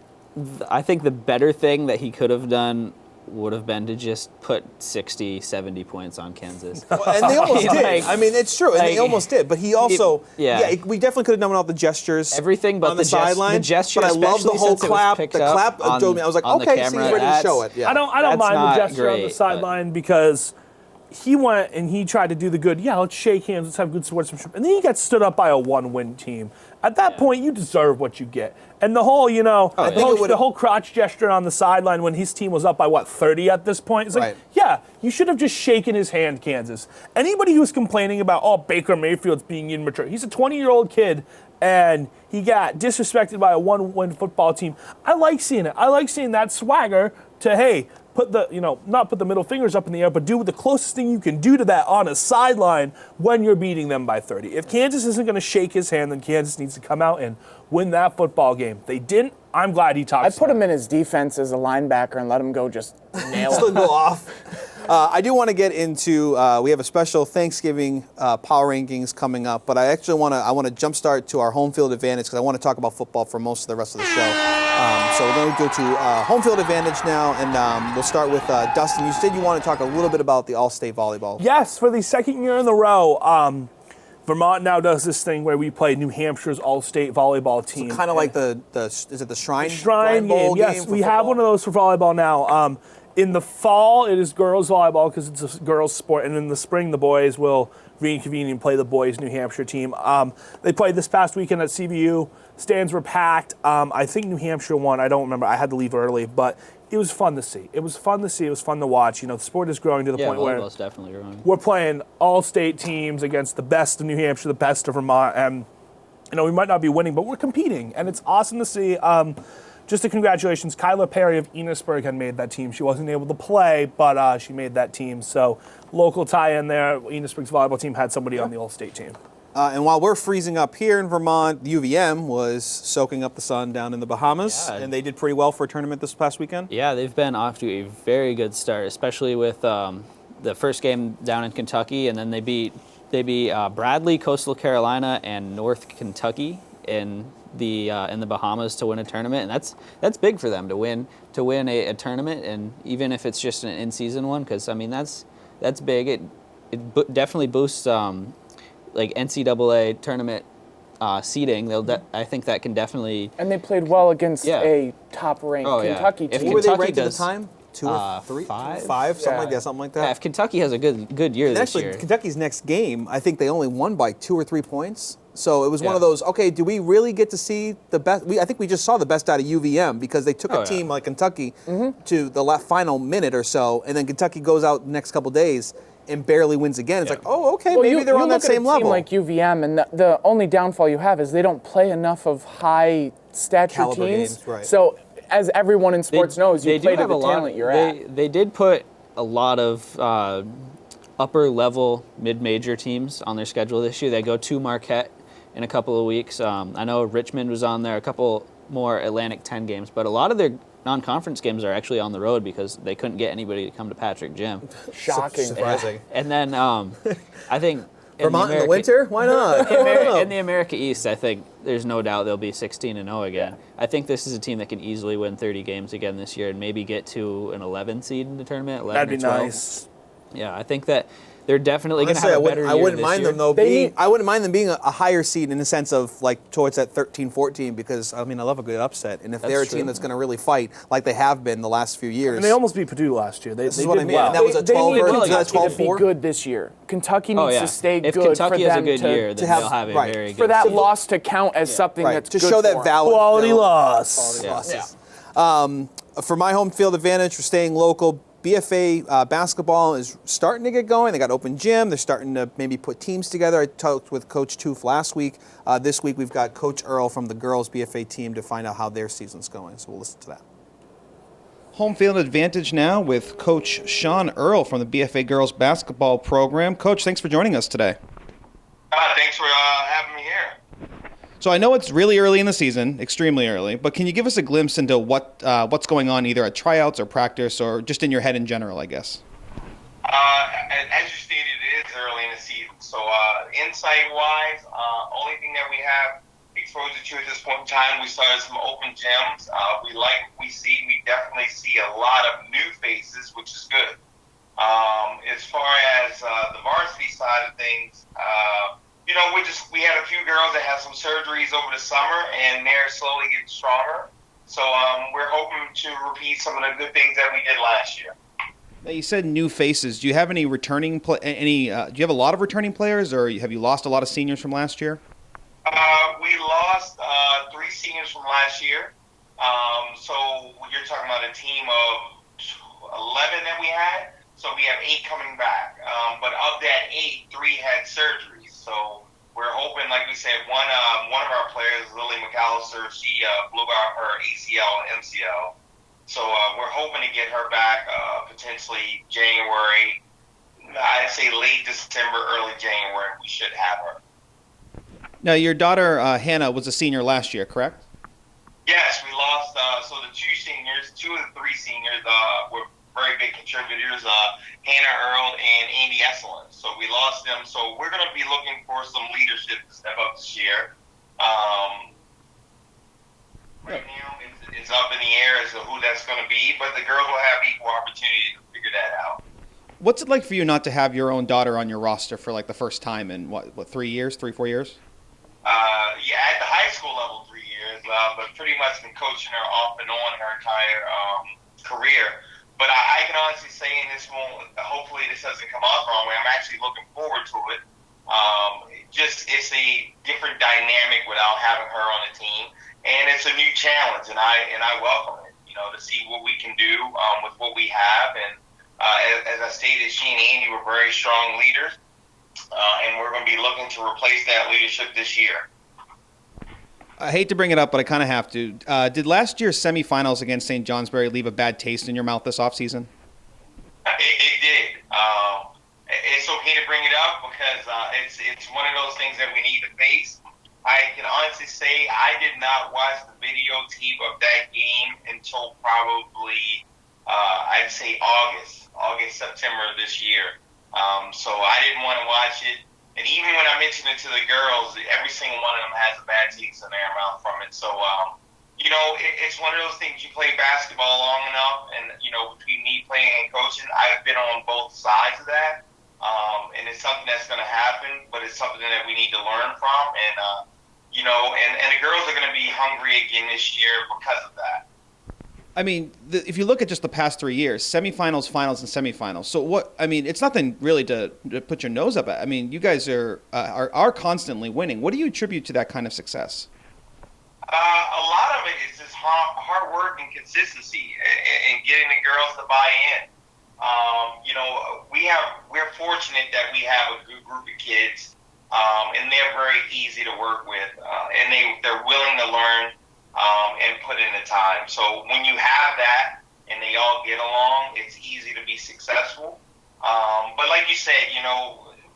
think, I think the better thing that he could have done would have been to just put 60, 70 points on Kansas. And they almost did. Like- I mean, it's true. And they like- almost did. But he also, Yeah. we definitely could have done without the gestures. Everything but on the the sideline. gesture, But I love the especially whole since it was clap. picked The up clap on- drove me. I was like, on the okay, so he's camera. ready to show it. That's- Yeah. I don't That's mind the not gesture on the great, sideline because he went and he tried to do the good. Yeah, let's shake hands. Let's have good sportsmanship. And then he got stood up by a one-win team. At that point, you deserve what you get. And the whole, the whole crotch gesture on the sideline when his team was up by 30 at this point. It's like, Right. yeah, you should have just shaken his hand, Kansas. Anybody who's complaining about, Baker Mayfield's being immature. He's a 20-year-old kid. And he got disrespected by a one-win football team. I like seeing it. I like seeing that swagger to, hey, not put the middle fingers up in the air, but do the closest thing you can do to that on a sideline when you're beating them by 30. If Kansas isn't going to shake his hand, then Kansas needs to come out and win that football game. They didn't. I'm glad he talked. I put him in his defense as a linebacker and let him go just nail Still it. go off. I do want to get into. We have a special Thanksgiving power rankings coming up, but I actually want to jumpstart to our home field advantage because I want to talk about football for most of the rest of the show. So we're going to go to home field advantage now, and we'll start with Dustin. You said you want to talk a little bit about the All-State volleyball. Yes, for the second year in a row, Vermont now does this thing where we play New Hampshire's All-State volleyball team. Kind of like the is it the Shrine Shrine Bowl game. Yes, for we have football? one of those for volleyball now. In the fall, it is girls volleyball because it's a girls sport, and in the spring, the boys will reconvene and play the boys New Hampshire team. They played this past weekend at CBU. Stands were packed. I think New Hampshire won. I don't remember. I had to leave early, but it was fun to see. It was fun to see. It was fun to watch. The sport is growing to the Yeah, point where volleyball's definitely growing. we're playing all-state teams against the best of New Hampshire, the best of Vermont, and we might not be winning, but we're competing, and it's awesome to see. Just a congratulations, Kyla Perry of Enosburg had made that team. She wasn't able to play, but she made that team. So local tie-in there. Enosburg's volleyball team had somebody on the all-state team. And while we're freezing up here in Vermont, UVM was soaking up the sun down in the Bahamas, Yeah. and they did pretty well for a tournament this past weekend. Yeah, they've been off to a very good start, especially with the first game down in Kentucky, and then they beat Bradley, Coastal Carolina, and North Kentucky in the Bahamas to win a tournament, and that's big for them to win a tournament, and even if it's just an in-season one, because I mean that's big. It definitely boosts like NCAA tournament seeding. I think that can definitely. And they played well against Yeah. a top-ranked Oh, yeah. Kentucky If team. What were they Kentucky ranked at the does, time? 2 or 3? five? Something Yeah. like Yeah, that. if Kentucky has a good year And this actually, year. Kentucky's next game, I think they only won by 2 or 3 points. So it was one Yeah. of those, okay, do we really get to see the best? I think we just saw the best out of UVM because they took Oh, a yeah. team like Kentucky to the final minute or so, and then Kentucky goes out the next couple days and barely wins again. It's like, oh, okay, Well, maybe you, they're you on that look at a same team level. like UVM, and the only downfall you have is they don't play enough of high stature Caliber teams. games, right. So, as everyone in sports knows, you play to the talent you're at. They did put a lot of upper level mid-major teams on their schedule this year. They go to Marquette in a couple of weeks. I know Richmond was on there, a couple more Atlantic 10 games, but a lot of their non-conference games are actually on the road because they couldn't get anybody to come to Patrick Gym. Shocking. Surprising. And then I think Vermont in the winter? Why not? in the America East, I think there's no doubt they'll be 16-0 again. Yeah. I think this is a team that can easily win 30 games again this year and maybe get to an 11 seed in the tournament. 11 That'd be or 12. Nice. Yeah, I think that they're definitely going to Honestly, have a better year I wouldn't this mind year. them though. I wouldn't mind them being a higher seed in the sense of like towards that 13-14 because I mean I love a good upset, and if they're a true. team that's going to really fight like they have been the last few years, And they almost beat Purdue last year. They is did what I mean. well. And that was a They 12 need versus a Kentucky to be 12-4. good this year. Kentucky needs Oh, yeah. to stay if good Kentucky for has them a good to, year, then have- they'll have a right. very good for that season. loss to count as something Right. that's To good show for that them. valid Quality valid- loss. quality Yeah. losses. For my home field advantage, for staying local, BFA basketball is starting to get going. They got open gym. They're starting to maybe put teams together. I talked with Coach Toof last week. This week we've got Coach Earl from the girls BFA team to find out how their season's going. So we'll listen to that. Home field advantage now with Coach Sean Earl from the BFA girls basketball program. Coach, thanks for joining us today. Thanks for having me here. So I know it's really early in the season, extremely early, but can you give us a glimpse into what's going on either at tryouts or practice or just in your head in general, I guess? As you stated, it is early in the season. So insight-wise, only thing that we have exposure to at this point in time, we started some open gyms. We like what we see. We definitely see a lot of new faces, which is good. As far as the varsity side of things, we had a few girls that had some surgeries over the summer, and they're slowly getting stronger. So we're hoping to repeat some of the good things that we did last year. Now, you said new faces. Do you have any returning? Do you have a lot of returning players, or have you lost a lot of seniors from last year? We lost 3 seniors from last year. So you're talking about a team of 11 that we had. So we have 8 coming back. But of that 8, 3 had surgeries. So we're hoping, like we said, one of our players, Lily McAllister, she blew out her ACL and MCL. So we're hoping to get her back potentially January. I'd say late December, early January. We should have her. Now, your daughter Hannah was a senior last year, correct? Yes, we lost. So the 2 seniors, 2 of the 3 seniors were very big contributors, Hannah Earl and Amy Esselin. So we lost them. So we're going to be looking for some leadership to step up this year. Right now, it's up in the air as to who that's going to be, but the girls will have equal opportunity to figure that out. What's it like for you not to have your own daughter on your roster for like the first time in what 3 years, 3-4 years? Yeah, at the high school level, 3 years, but pretty much been coaching her off and on her entire career. But I can honestly say, and hopefully this doesn't come out the wrong way, I'm actually looking forward to it. It's a different dynamic without having her on the team, and it's a new challenge, and I welcome it. To see what we can do with what we have, and as I stated, she and Andy were very strong leaders, and we're going to be looking to replace that leadership this year. I hate to bring it up, but I kind of have to. Did last year's semifinals against St. Johnsbury leave a bad taste in your mouth this offseason? It did. It's okay to bring it up because it's one of those things that we need to face. I can honestly say I did not watch the videotape of that game until probably, I'd say August, September of this year. So I didn't want to watch it. And even when I mentioned it to the girls, every single one of them has a bad taste in their mouth from it. So, it's one of those things. You play basketball long enough, and, between me playing and coaching, I've been on both sides of that. And it's something that's going to happen, but it's something that we need to learn from. And, and the girls are going to be hungry again this year because of that. I mean, if you look at just the past 3 years, semifinals, finals, and semifinals. So it's nothing really to put your nose up at. I mean, you guys are constantly winning. What do you attribute to that kind of success? A lot of it is just hard work and consistency and getting the girls to buy in. We're fortunate that we have a good group of kids, and they're very easy to work with, and they're willing to learn and put in the time. So when you have that and they all get along, it's easy to be successful. But like you said,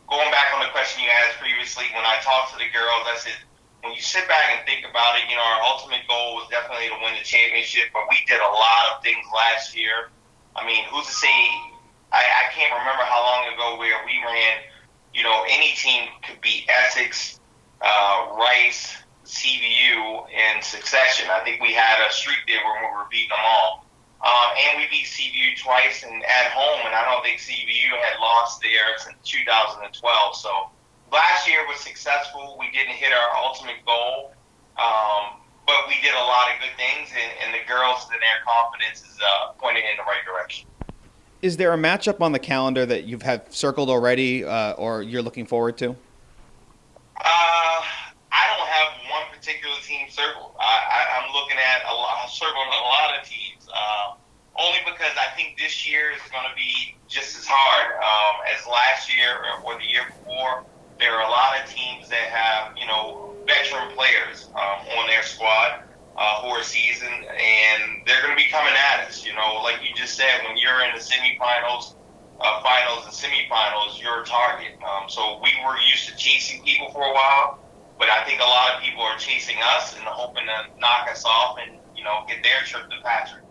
going back on the question you asked previously, when I talked to the girls, I said, when you sit back and think about it, our ultimate goal was definitely to win the championship, but we did a lot of things last year. I mean, who's to say, I can't remember how long ago where we ran, any team could beat Essex, Rice, CVU in succession. I think we had a streak there where we were beating them all. And we beat CVU twice and at home, and I don't think CVU had lost there since 2012. So last year was successful. We didn't hit our ultimate goal, but we did a lot of good things, and the girls and their confidence is pointing in the right direction. Is there a matchup on the calendar that you've had circled already, or you're looking forward to? I don't have one particular team circled. I'm looking at circling a lot of teams, only because I think this year is going to be just as hard as last year or the year before. There are a lot of teams that have, veteran players on their squad who are seasoned, and they're going to be coming at us. Like you just said, when you're in the semifinals, finals, and semifinals, you're a target. So we were used to chasing people for a while, but I think a lot of people are chasing us and hoping to knock us off and, get their trip to Patrick.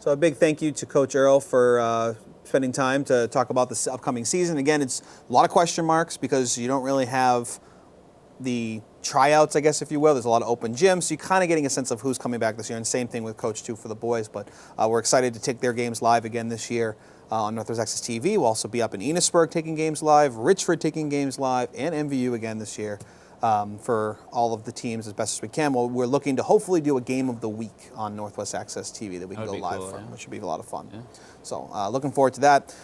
So a big thank you to Coach Earl for spending time to talk about this upcoming season. Again, it's a lot of question marks because you don't really have the tryouts, I guess, if you will. There's a lot of open gyms, so you're kind of getting a sense of who's coming back this year. And same thing with Coach 2 for the boys. But we're excited to take their games live again this year on Northwest Access TV. We'll also be up in Enosburg taking games live, Richford taking games live, and MVU again this year for all of the teams as best as we can. Well, we're looking to hopefully do a game of the week on Northwest Access TV that we can go live from, which should be a lot of fun. Yeah. So looking forward to that.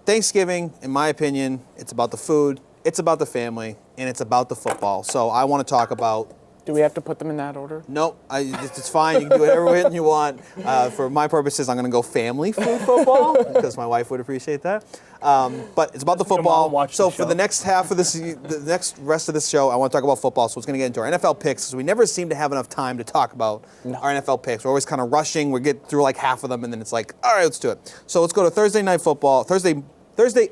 Thanksgiving, in my opinion, it's about the food, it's about the family, and it's about the football. So I want to talk about... Do we have to put them in that order? No, it's fine. You can do whatever you want. For my purposes, I'm going to go family food football because my wife would appreciate that. But it's about the football. So for the next half of this, the next rest of this show, I want to talk about football. So it's going to get into our NFL picks because we never seem to have enough time to talk about our NFL picks. We're always kind of rushing. We get through like half of them, and then it's like, all right, let's do it. So let's go to Thursday night football. Thursday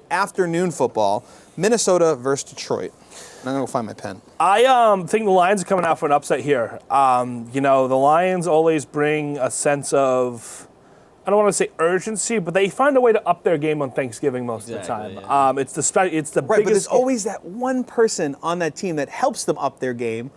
afternoon football. Minnesota versus Detroit. I'm going to go find my pen. I think the Lions are coming out for an upset here. The Lions always bring a sense of, I don't want to say urgency, but they find a way to up their game on Thanksgiving most of the time. Yeah. It's the biggest. But there's always that one person on that team that helps them up their game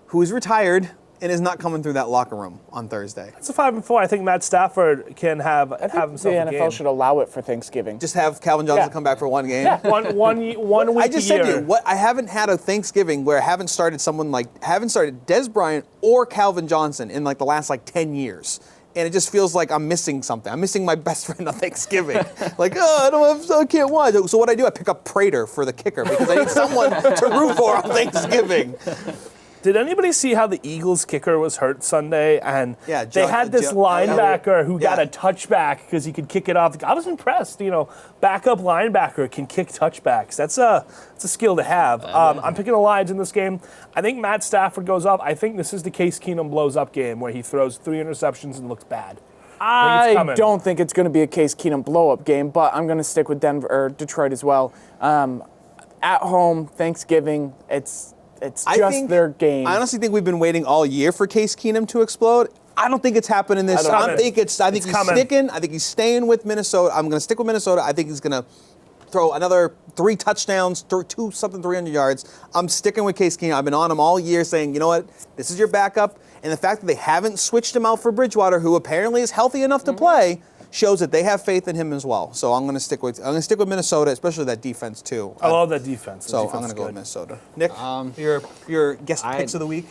who is retired and is not coming through that locker room on Thursday. It's a 5-4. I think Matt Stafford can have himself the a game. NFL should allow it for Thanksgiving. Just have Calvin Johnson come back for one game. Yeah. one week I just a year. said to you, I haven't had a Thanksgiving where I haven't started Des Bryant or Calvin Johnson in like the last 10 years. And it just feels like I'm missing something. I'm missing my best friend on Thanksgiving. I can't watch. So what I do, I pick up Prater for the kicker because I need someone to root for on Thanksgiving. Did anybody see how the Eagles kicker was hurt Sunday? And they had this linebacker who got a touchback because he could kick it off. I was impressed. Backup linebacker can kick touchbacks. That's a skill to have. I'm picking the Lions in this game. I think Matt Stafford goes up. I think this is the Case Keenum blows up game where he throws 3 interceptions and looks bad. I don't think it's going to be a Case Keenum blow-up game, but I'm going to stick with Detroit as well. At home, Thanksgiving, it's just their game. I honestly think we've been waiting all year for Case Keenum to explode. I don't think it's happening this time. I think he's sticking. I think he's staying with Minnesota. I'm going to stick with Minnesota. I think he's going to throw another 3 touchdowns, 300 yards. I'm sticking with Case Keenum. I've been on him all year saying, you know what, this is your backup. And the fact that they haven't switched him out for Bridgewater, who apparently is healthy enough to play, shows that they have faith in him as well. So I'm going to stick with Minnesota, especially that defense too. I love that defense. So I'm going to go with Minnesota. Nick, your guest picks of the week.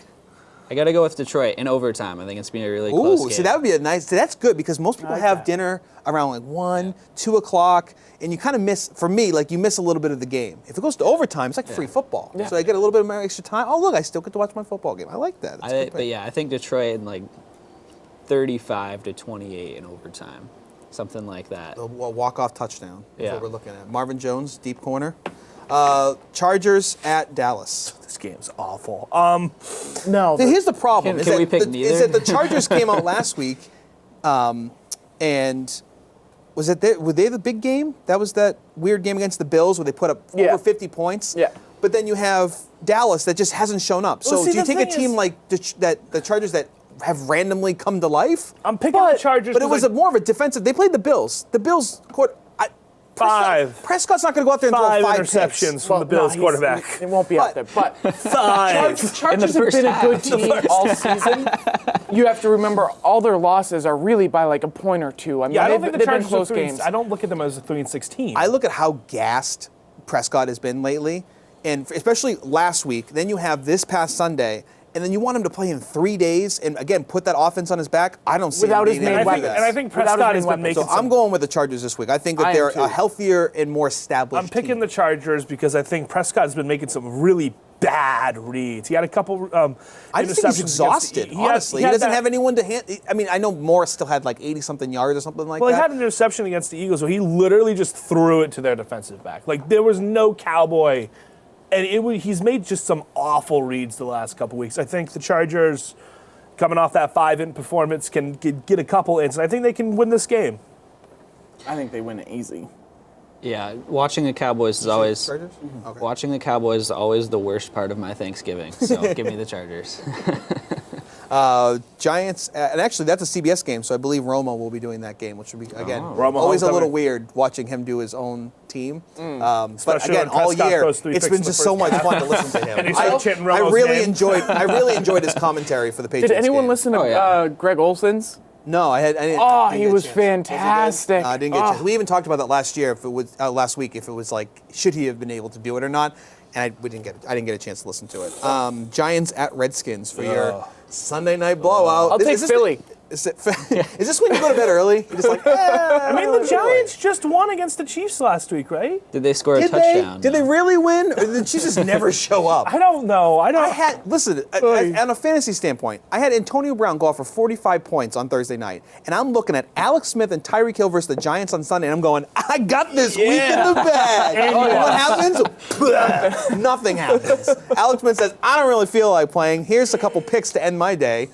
I got to go with Detroit in overtime. I think it's been a really close game. See, that would be that's good because most people have dinner around 1, 2 o'clock, and you kind of miss, for me, you miss a little bit of the game. If it goes to overtime, it's like free football. Yeah. So I get a little bit of my extra time. Oh, look, I still get to watch my football game. I like that. I think Detroit and 35-28 in overtime, something like that. A walk-off touchdown is Yeah. what we're looking at. Marvin Jones, deep corner. Chargers at Dallas. This game's awful. No. Here's the problem. Can we pick Is neither? that the Chargers came out last week, and were they the big game? That was that weird game against the Bills where they put up Yeah. over 50 points. Yeah. But then you have Dallas that just hasn't shown up. So see, do you the take a thing team is- like the Chargers that have randomly come to life? I'm picking the Chargers. But it was more of a defensive. They played the Bills. The Bills Five. Prescott's not going to go out there and five throw 5 interceptions picks. from the Bills quarterback. It won't be out there. But Five. Chargers have first been a half. good team all season. You have to remember all their losses are really by like a point or two. I mean, Yeah, I don't think the they've been Chargers are close 3. games. I don't look at them as a 3-16. I look at how gassed Prescott has been lately, and especially last week. Then you have this past Sunday, and then you want him to play in 3 days, and again put that offense on his back. I don't see Without him his being main able to do weapons. that. and I think Without Prescott his has been weapons. making So I'm some. going with the Chargers this week. I think that I am they're too. a healthier and more established. I'm picking team. the Chargers because I think Prescott's been making some really bad reads. He had a couple I just think he's interceptions exhausted. Honestly, he doesn't have anyone to hand. I mean, I know Morris still had like 80-something yards or something like Well, he that. had an interception against the Eagles where he literally just threw it to their defensive back. Like, there was no Cowboy. And he's made just some awful reads the last couple weeks. I think the Chargers, coming off that 5-int performance, can get a couple ints. And I think they can win this game. I think they win it easy. Yeah, watching the Cowboys is always Chargers? Okay. watching the Cowboys is always the worst part of my Thanksgiving. So give me the Chargers. Giants, and actually that's a CBS game, so I believe Romo will be doing that game, which would be again Romo always a little homecoming. weird watching him do his own team. But Especially again, when all Prescott year throws 3 it's picks been in the just so first much half. fun to listen to him. And he started chanting Romo's really name. enjoyed his commentary for the Patriots. Did anyone game. listen to Oh, yeah. Greg Olson's? No, I didn't. Oh, I didn't he get a was chance. fantastic. I didn't get a Oh. chance. We even talked about that last year. If it was last week, if it was like, should he have been able to do it or not? And I didn't get a chance to listen to it. Giants at Redskins for your Sunday night blowout. I'll take this Philly. Is this when you go to bed early? You're just like, I mean, the Giants just won against the Chiefs last week, right? Did they score a Did touchdown? they really win? Or did the Chiefs just never show up? I don't know. I had, listen, on a fantasy standpoint, I had Antonio Brown go off for 45 points on Thursday night. And I'm looking at Alex Smith and Tyreek Hill versus the Giants on Sunday, and I'm going, I got this week in the bag. And what happens? Nothing happens. Alex Smith says, I don't really feel like playing. Here's a couple picks to end my day.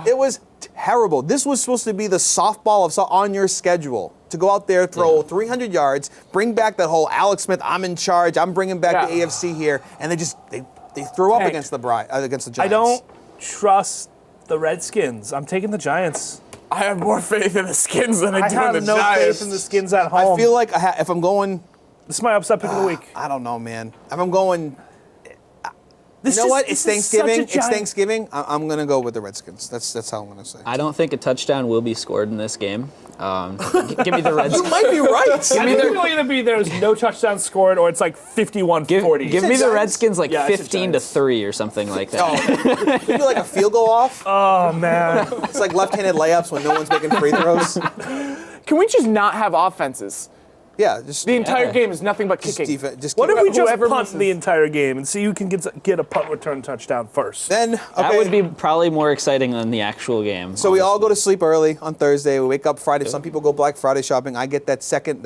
It was terrible. This was supposed to be the softball on your schedule. To go out there, throw 300 yards, bring back that whole Alex Smith, I'm in charge, I'm bringing back the AFC here, and they threw up against the Giants. I don't trust the Redskins. I'm taking the Giants. I have more faith in the Skins than I I do in have the no Giants. faith in the Skins at home. I feel like if I'm going, this is my upset pick of the week. I don't know, man. If I'm going, This you know is- what? this It's is such a Thanksgiving. It's giant- Thanksgiving. I'm gonna go with the Redskins. That's how I'm gonna say. I don't think a touchdown will be scored in this game. Give me the You Redskins. might be right. I think it's going to be there's no touchdown scored or it's like 51-40. Give me the Giants? Redskins like Yeah, I said 15-3 or something like that. Oh, you do like a field goal off. Oh, man. It's like left-handed layups when no one's making free throws. Can we just not have offenses? Yeah, just The entire game is nothing but kicking. Just What if we just Whoever punt misses. the entire game and see who can get a punt return touchdown first? then okay. That would be probably more exciting than the actual game. So we all go to sleep early on Thursday. We wake up Friday. Some people go Black Friday shopping. I get that second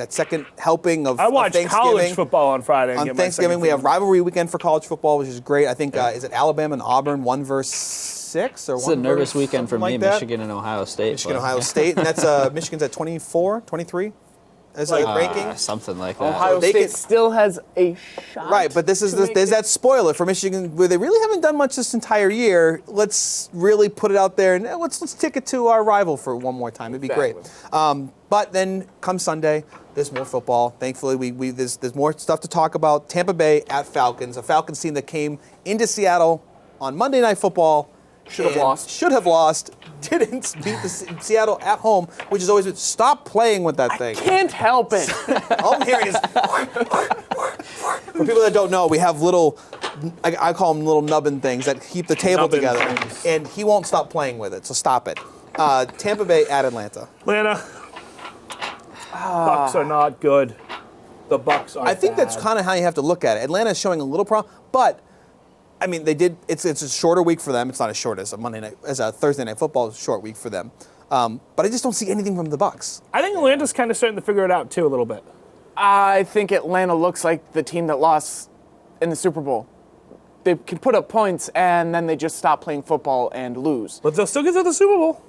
helping of I watched Thanksgiving. college football on Friday. And On get my Thanksgiving, second we have favorite. rivalry weekend for college football, which is great. I think is it Alabama and Auburn 1-6 or It's 1 a nervous versus weekend for something me, like that? Michigan and Ohio State. Michigan, but- Ohio State, and that's Michigan's at 24, 23 as a ranking. something like that. Ohio they State could- still has a shot. Right, but there's that spoiler for Michigan where they really haven't done much this entire year. Let's really put it out there and let's take it to our rival for one more time. It'd be great. But then come Sunday, there's more football. Thankfully, there's more stuff to talk about. Tampa Bay at Falcons, a Falcons team that came into Seattle on Monday Night Football. Should have and lost. Should have lost. Didn't beat the Seattle at home, which is always stop playing with that thing. Can't help it. All I'm hearing is. For people that don't know, we have little, I call them little nubbin things that keep the table Nubbin together, things. and he won't stop playing with it. So stop it. Tampa Bay at Atlanta. Atlanta. Bucks are not good. The Bucks are I think that's bad. kind of how you have to look at it. Atlanta is showing a little problem, but I mean, they did. It's a shorter week for them. It's not as short as a Thursday night football short week for them. But I just don't see anything from the Bucks. I think Atlanta's kind of starting to figure it out too a little bit. I think Atlanta looks like the team that lost in the Super Bowl. They can put up points, and then they just stop playing football and lose. But they'll still get to the Super Bowl.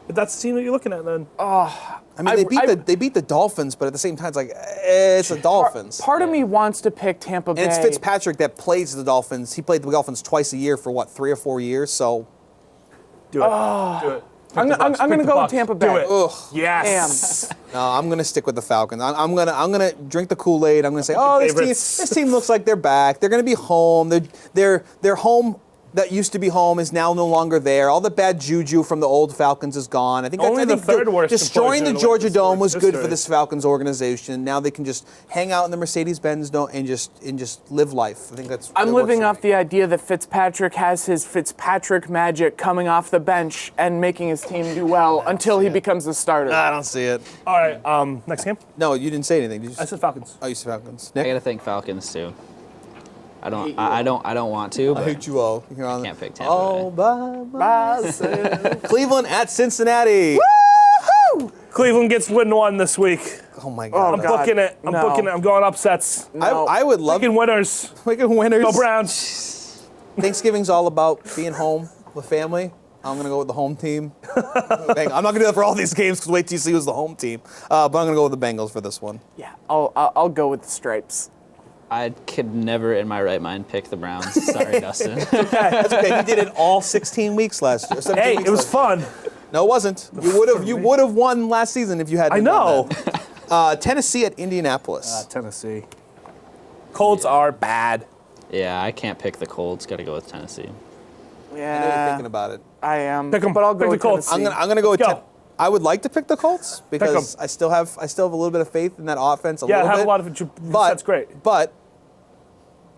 If that's the team that you're looking at, then. I mean, they beat the Dolphins, but at the same time, it's like it's the Dolphins. Part of me wants to pick Tampa Bay. And it's Fitzpatrick that plays the Dolphins. He played the Dolphins twice a year for what, 3 or 4 years? So Do it. Do it. I'm going to go with Tampa Bay. Do it. ugh. Yes. No, I'm gonna stick with the Falcons. I'm gonna drink the Kool-Aid. I'm gonna say, this team looks like they're back. They're gonna be home. They're home. That used to be home is now no longer there. All the bad juju from the old Falcons is gone. I think Only the third worst destroying the employees in Georgia the Dome was good history. for this Falcons organization. Now they can just hang out in the Mercedes-Benz Dome and just live life. I think that's. I'm that works living for off me. the idea that Fitzpatrick has his Fitzpatrick magic coming off the bench and making his team do well until he becomes the starter. I don't see it. All right. Next game. No, you didn't say anything. Did you I said Falcons. Oh, you said Falcons. I Nick? gotta think Falcons too. I don't want to, I but hate you all. You're on can't pick Tampa all Bay. by myself. Cleveland at Cincinnati. Cleveland gets win one this week. Oh my God. I'm booking it. I'm no. booking it. I'm going upsets. No. I would love Picking winners. making winners. Go Browns. Thanksgiving's all about being home with family. I'm gonna go with the home team. I'm not gonna do that for all these games because wait till you see who's the home team. But I'm gonna go with the Bengals for this one. Yeah, I'll go with the Stripes. I could never in my right mind pick the Browns. Sorry, Dustin. That's okay. You did it all 16 weeks last year. 17 Hey, weeks it was last year. fun. No, it wasn't. You would have won last season if you had. I know. Tennessee at Indianapolis. Tennessee. Colts are bad. Yeah, I can't pick the Colts. Got to go with Tennessee. I know you're Yeah, thinking about it. I am. Pick 'em. But I'll go Pick the with Colts. Tennessee. I'm gonna go with. Let's go. I would like to pick the Colts because 'em. I still have a little bit of faith in that offense. Yeah, I little have bit. a lot of it. But That's great. But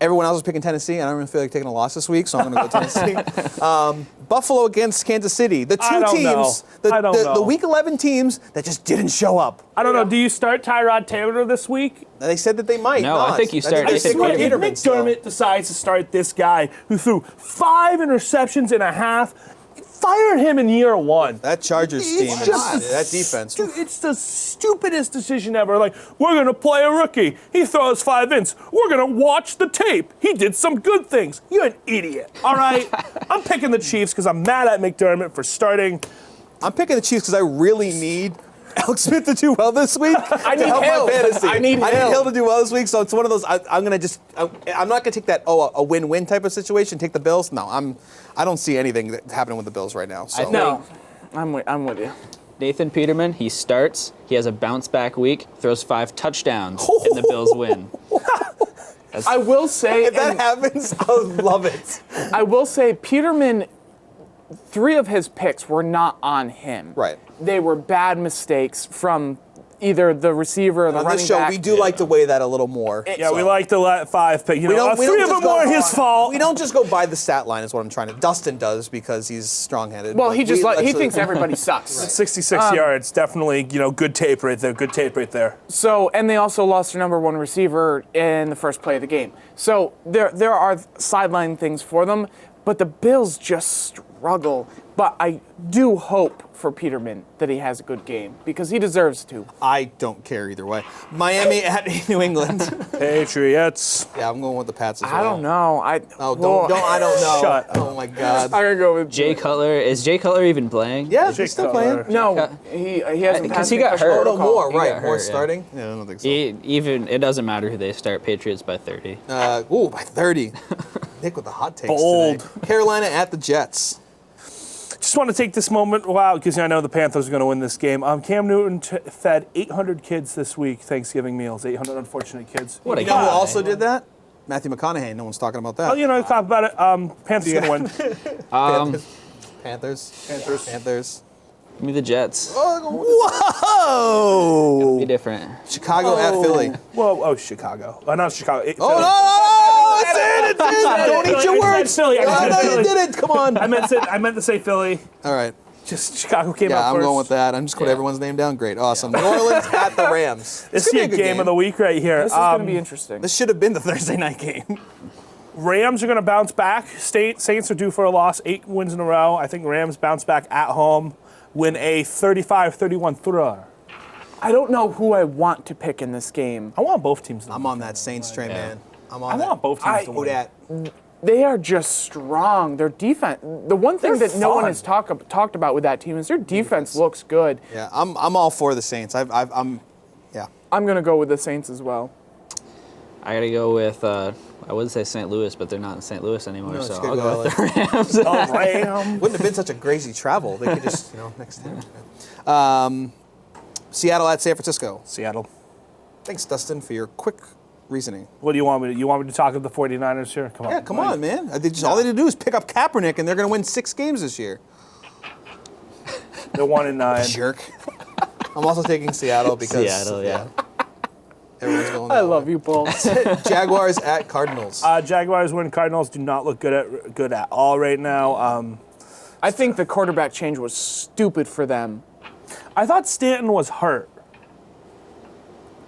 everyone else is picking Tennessee, and I don't really feel like taking a loss this week, so I'm going to go Tennessee. Buffalo against Kansas City. The I two don't teams, know. the Week 11 teams that just didn't show up. I don't know. Do you start Tyrod Taylor this week? They said that they might. No, I not. think you start I Nathan think If Peterman. McDermott decides to start this guy who threw 5 interceptions and a half, fire him in year one. That Chargers team, It's just that defense. It's the stupidest decision ever. Like, we're going to play a rookie. He throws 5 ints. We're going to watch the tape. He did some good things. You're an idiot. All right? I'm picking the Chiefs because I'm mad at McDermott for starting. I'm picking the Chiefs because I really need Alex Smith to do well this week. I to need help Hill. my fantasy. I need Hill. Hill to do well this week, so it's one of those. I'm not gonna take that a win-win type of situation. Take the Bills. No, I don't see anything that's happening with the Bills right now. So. think- No, I'm with you. Nathan Peterman, he starts. He has a bounce back week. Throws 5 touchdowns, and the Bills win. I will say, If that happens, I'll love it. I will say, Peterman. 3 of his picks were not on him. Right. They were bad mistakes from either the receiver or the On running this show, back. we do like to weigh that a little more. Yeah, we So. like to let 5 pick. You know, We 3 don't of them just go- weren't his fault. We don't just go by the stat line, is what I'm trying to. Dustin does because he's strong-headed. Well, but he just we he actually- thinks everybody sucks. 66 yards, definitely, good tape right there. Good tape right there. So, and they also lost their number 1 receiver in the first play of the game. So there are sideline things for them, but the Bills just struggle. But I do hope for Peterman that he has a good game because he deserves to. I don't care either way. Miami at New England. Patriots. Yeah, I'm going with the Pats as well. I don't know. Oh, don't. I don't know. Shut up. Oh my God. I'm gonna go with Jay Cutler, is Jay Cutler even playing? Yeah, Jake he's still Cutler. playing. No, he hasn't Because passed he got concussion Oh hurt. no, protocol. more He right? got More hurt, yeah. starting? Yeah, I don't think so. It doesn't matter who they start. Patriots by 30. By 30. Nick with the hot takes Bold. today. Carolina at the Jets. Just want to take this moment, because I know the Panthers are going to win this game. Cam Newton fed 800 kids this week Thanksgiving meals. 800 unfortunate kids. What a You know who guy. also did that? Matthew McConaughey. No one's talking about that. Talk about it. Panthers are going to win. Panthers. Give me the Jets. Whoa! Be different. Chicago at Philly. Whoa, Chicago. Not Chicago. Oh, no! It's in! Don't eat your I words! said Philly. I No, said no, Philly. you did it! Come on! I meant to say Philly. All right. Just Chicago came Yeah, out I'm first. going with that. I'm just putting everyone's name down. Great. Awesome. New Orleans at the Rams. This is gonna your be a good game of the week right here. This is going to be interesting. This should have been the Thursday night game. Rams are going to bounce back. Saints are due for a loss. 8 wins in a row. I think Rams bounce back at home. win a 35-31 thriller. I don't know who I want to pick in this game. I want both teams to win. I'm on that Saints train, man. I'm on I that. want both teams to Who win. dat? They are just strong. Their defense. The one thing They're that no one fun. has talked about with that team is their defense looks good. Yeah, I'm all for the Saints. I'm yeah. I'm gonna go with the Saints as well. I gotta go with. I would say St. Louis, but they're not in St. Louis anymore, No, so it's good I'll to go with go the Rams. Oh, Ram. Wouldn't have been such a crazy travel. They could just, next time. Seattle at San Francisco. Seattle. Thanks, Dustin, for your quick reasoning. What do you want me to? You want me to talk of the 49ers here? Come on. Yeah, come on, man. All they had to do is pick up Kaepernick, and they're going to win 6 games this year. They're 1-9. Jerk. I'm also taking Seattle because Seattle, yeah. everyone's going. I love you both. Jaguars at Cardinals. Jaguars win. Cardinals do not look good at all right now. I think the quarterback change was stupid for them. I thought Stanton was hurt.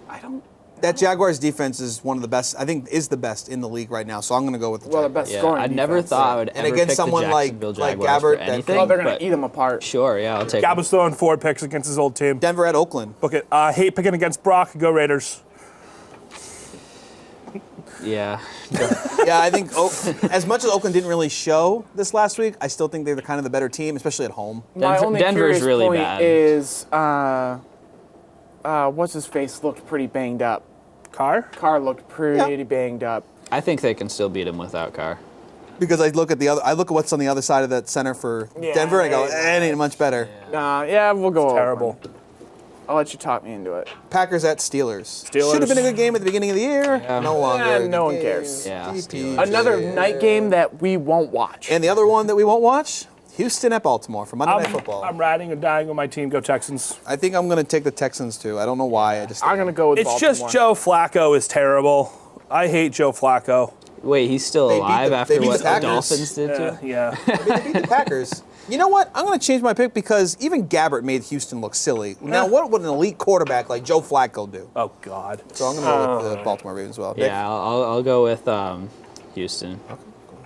I don't. That Jaguars defense is one of the best. I think is the best in the league right now. So I'm going to go with the Well, the Jaguars. best Yeah, scoring. I never defense. thought I would And ever against pick someone the like- Jacksonville like Jaguars Gabbert, for that- anything. Oh, they're gonna but eat them apart. Sure, yeah, I'll take it. Gabbard's throwing 4 picks against his old team. Denver at Oakland. Book it. Hate picking against Brock. Go Raiders. Yeah. Yeah, I think as much as Oakland didn't really show this last week, I still think they're kind of the better team, especially at home. My Denver- only Denver's curious really point bad. is what's his face looked pretty banged up. Carr looked pretty banged up. I think they can still beat him without Carr. Because I look at what's on the other side of that center for Yeah, Denver, and I go, right. it ain't much better. Yeah, we'll go. Terrible. Oakland. I'll let you talk me into it. Packers at Steelers. Steelers. Should have been a good game at the beginning of the year. No longer. Yeah, a good no one game. cares. Yeah, DP. Steelers. Another night game that we won't watch. And the other one that we won't watch, Houston at Baltimore for Monday Night Football. I'm riding or dying with my team. Go Texans. I think I'm going to take the Texans too. I don't know why. I'm gonna go with It's Baltimore. just Joe Flacco is terrible. I hate Joe Flacco. Wait, he's still They beat alive the- after they beat what the the Packers. Dolphins did to him? Yeah. They beat the Packers. You know what? I'm going to change my pick because even Gabbert made Houston look silly. Now, what would an elite quarterback like Joe Flacco do? Oh God. So I'm going to go with the Baltimore Ravens as well. Nick? Yeah, I'll go with Houston.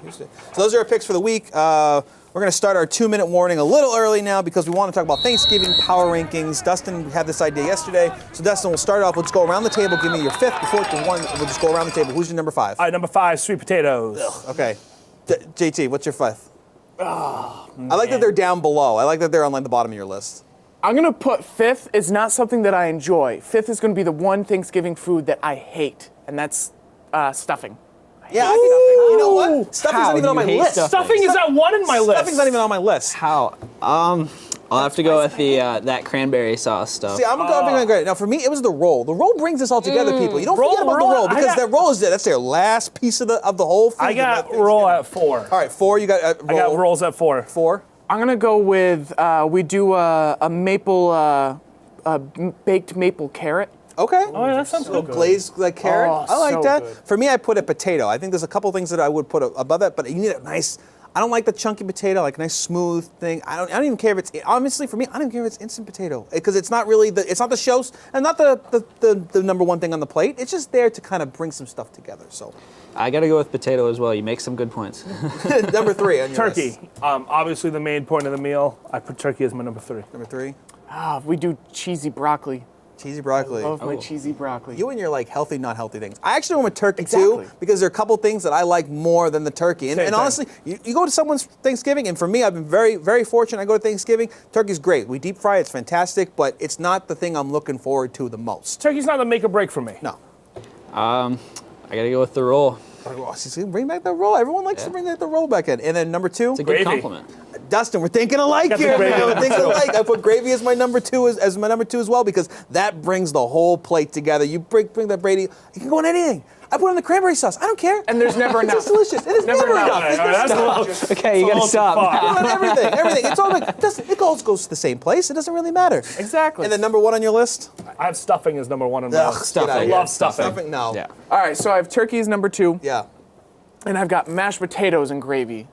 Houston. So those are our picks for the week. We're going to start our 2-minute warning a little early now because we want to talk about Thanksgiving power rankings. Dustin had this idea yesterday. So Dustin, we'll start off. We'll just go around the table. Give me your 5th, 4th, and 1. We'll just go around the table. Who's your number 5? All right, number 5, sweet potatoes. Okay. JT, what's your 5th? I like that they're down below. I like that they're on like the bottom of your list. I'm gonna put 5th is not something that I enjoy. 5th is gonna be the one Thanksgiving food that I hate, and that's stuffing. Yeah, I think, you know what? Stuffing's How? not even on You my hate list. stuffing? Stuffing is at 1 in my list. Stuffing's not even on my list. How? I'll have to go with the that cranberry sauce stuff. See, I'm going great. Now, for me, it was the roll. The roll brings us all together, people. You don't Roll, forget about roll, the roll I because got- that roll that's their last piece of the whole food. I got roll at 4. All right, 4. You got roll. I got rolls at 4. 4. I'm gonna go with we do a maple baked maple carrot. Okay. Oh, yeah, that sounds So good. glazed like carrot. Oh, I like so that. good. For me, I put a potato. I think there's a couple things that I would put above that, but you need a nice. I don't like the chunky potato, like a nice smooth thing. I don't even care if it's honestly for me. I don't even care if it's instant potato because it's not really it's not the show and not the number one thing on the plate. It's just there to kind of bring some stuff together. So I got to go with potato as well. You make some good points. number 3 on your Turkey. list. Obviously the main point of the meal. I put turkey as my number 3. Number 3, We do cheesy broccoli. cheesy broccoli. Love my cheesy broccoli. You and your like healthy, not healthy things. I actually went with turkey Exactly. too because there are a couple things that I like more than the turkey. And, Same and thing. honestly, you go to someone's Thanksgiving, and for me, I've been very, very fortunate. I go to Thanksgiving. Turkey's great. We deep fry. It's fantastic, but it's not the thing I'm looking forward to the most. Turkey's not the make or break for me. No. I got to go with the roll. Oh, see, bring back the roll. Everyone likes to bring back the roll back in. And then number 2, It's a good Gravy. compliment. Dustin, we're thinking alike Got the here, gravy man. on We're the thinking top. alike. I put gravy as my number 2 as my number 2 as well because that brings the whole plate together. You bring that Brady. You can go on anything. I put on the cranberry sauce. I don't care. And there's never enough. It's delicious. It is never enough. All right, that's a little- Okay, you got to It's a stop. little Put far. on everything. It's all like it all goes to the same place. It doesn't really matter. Exactly. And then number 1 on your list? I have stuffing as number 1 on my Ugh, list. get out of Stuffing. here. Love stuffing. No. Yeah. All right, so I have turkey as number 2, Yeah. and I've got mashed potatoes and gravy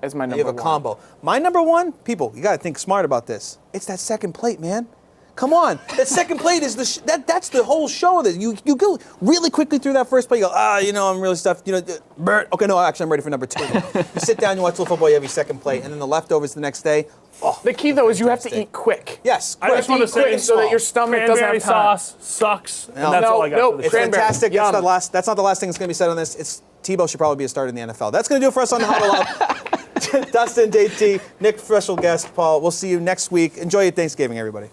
as my number You have a 1. combo. My number 1, people, you got to think smart about this. It's that second plate, man. Come on, that second plate is that's the whole show. That you go really quickly through that first plate. You go, I'm really stuffed. Bert. Okay, no, actually, I'm ready for number 2. You sit down, you watch a little football, you have your second plate, and then the leftovers the next day. Oh, The key though is you have to eat quick. yes, I just want to say so that your stomach doesn't cranberry have time. sauce sucks. And No. that's No, all I got no, for the it's show. cranberry. fantastic. Yum. That's not the last thing that's going to be said on this. Tebow should probably be a starter in the NFL. That's going to do it for us on the Huddle Up. Dustin, JT, Nick, special guest, Paul. We'll see you next week. Enjoy your Thanksgiving, everybody.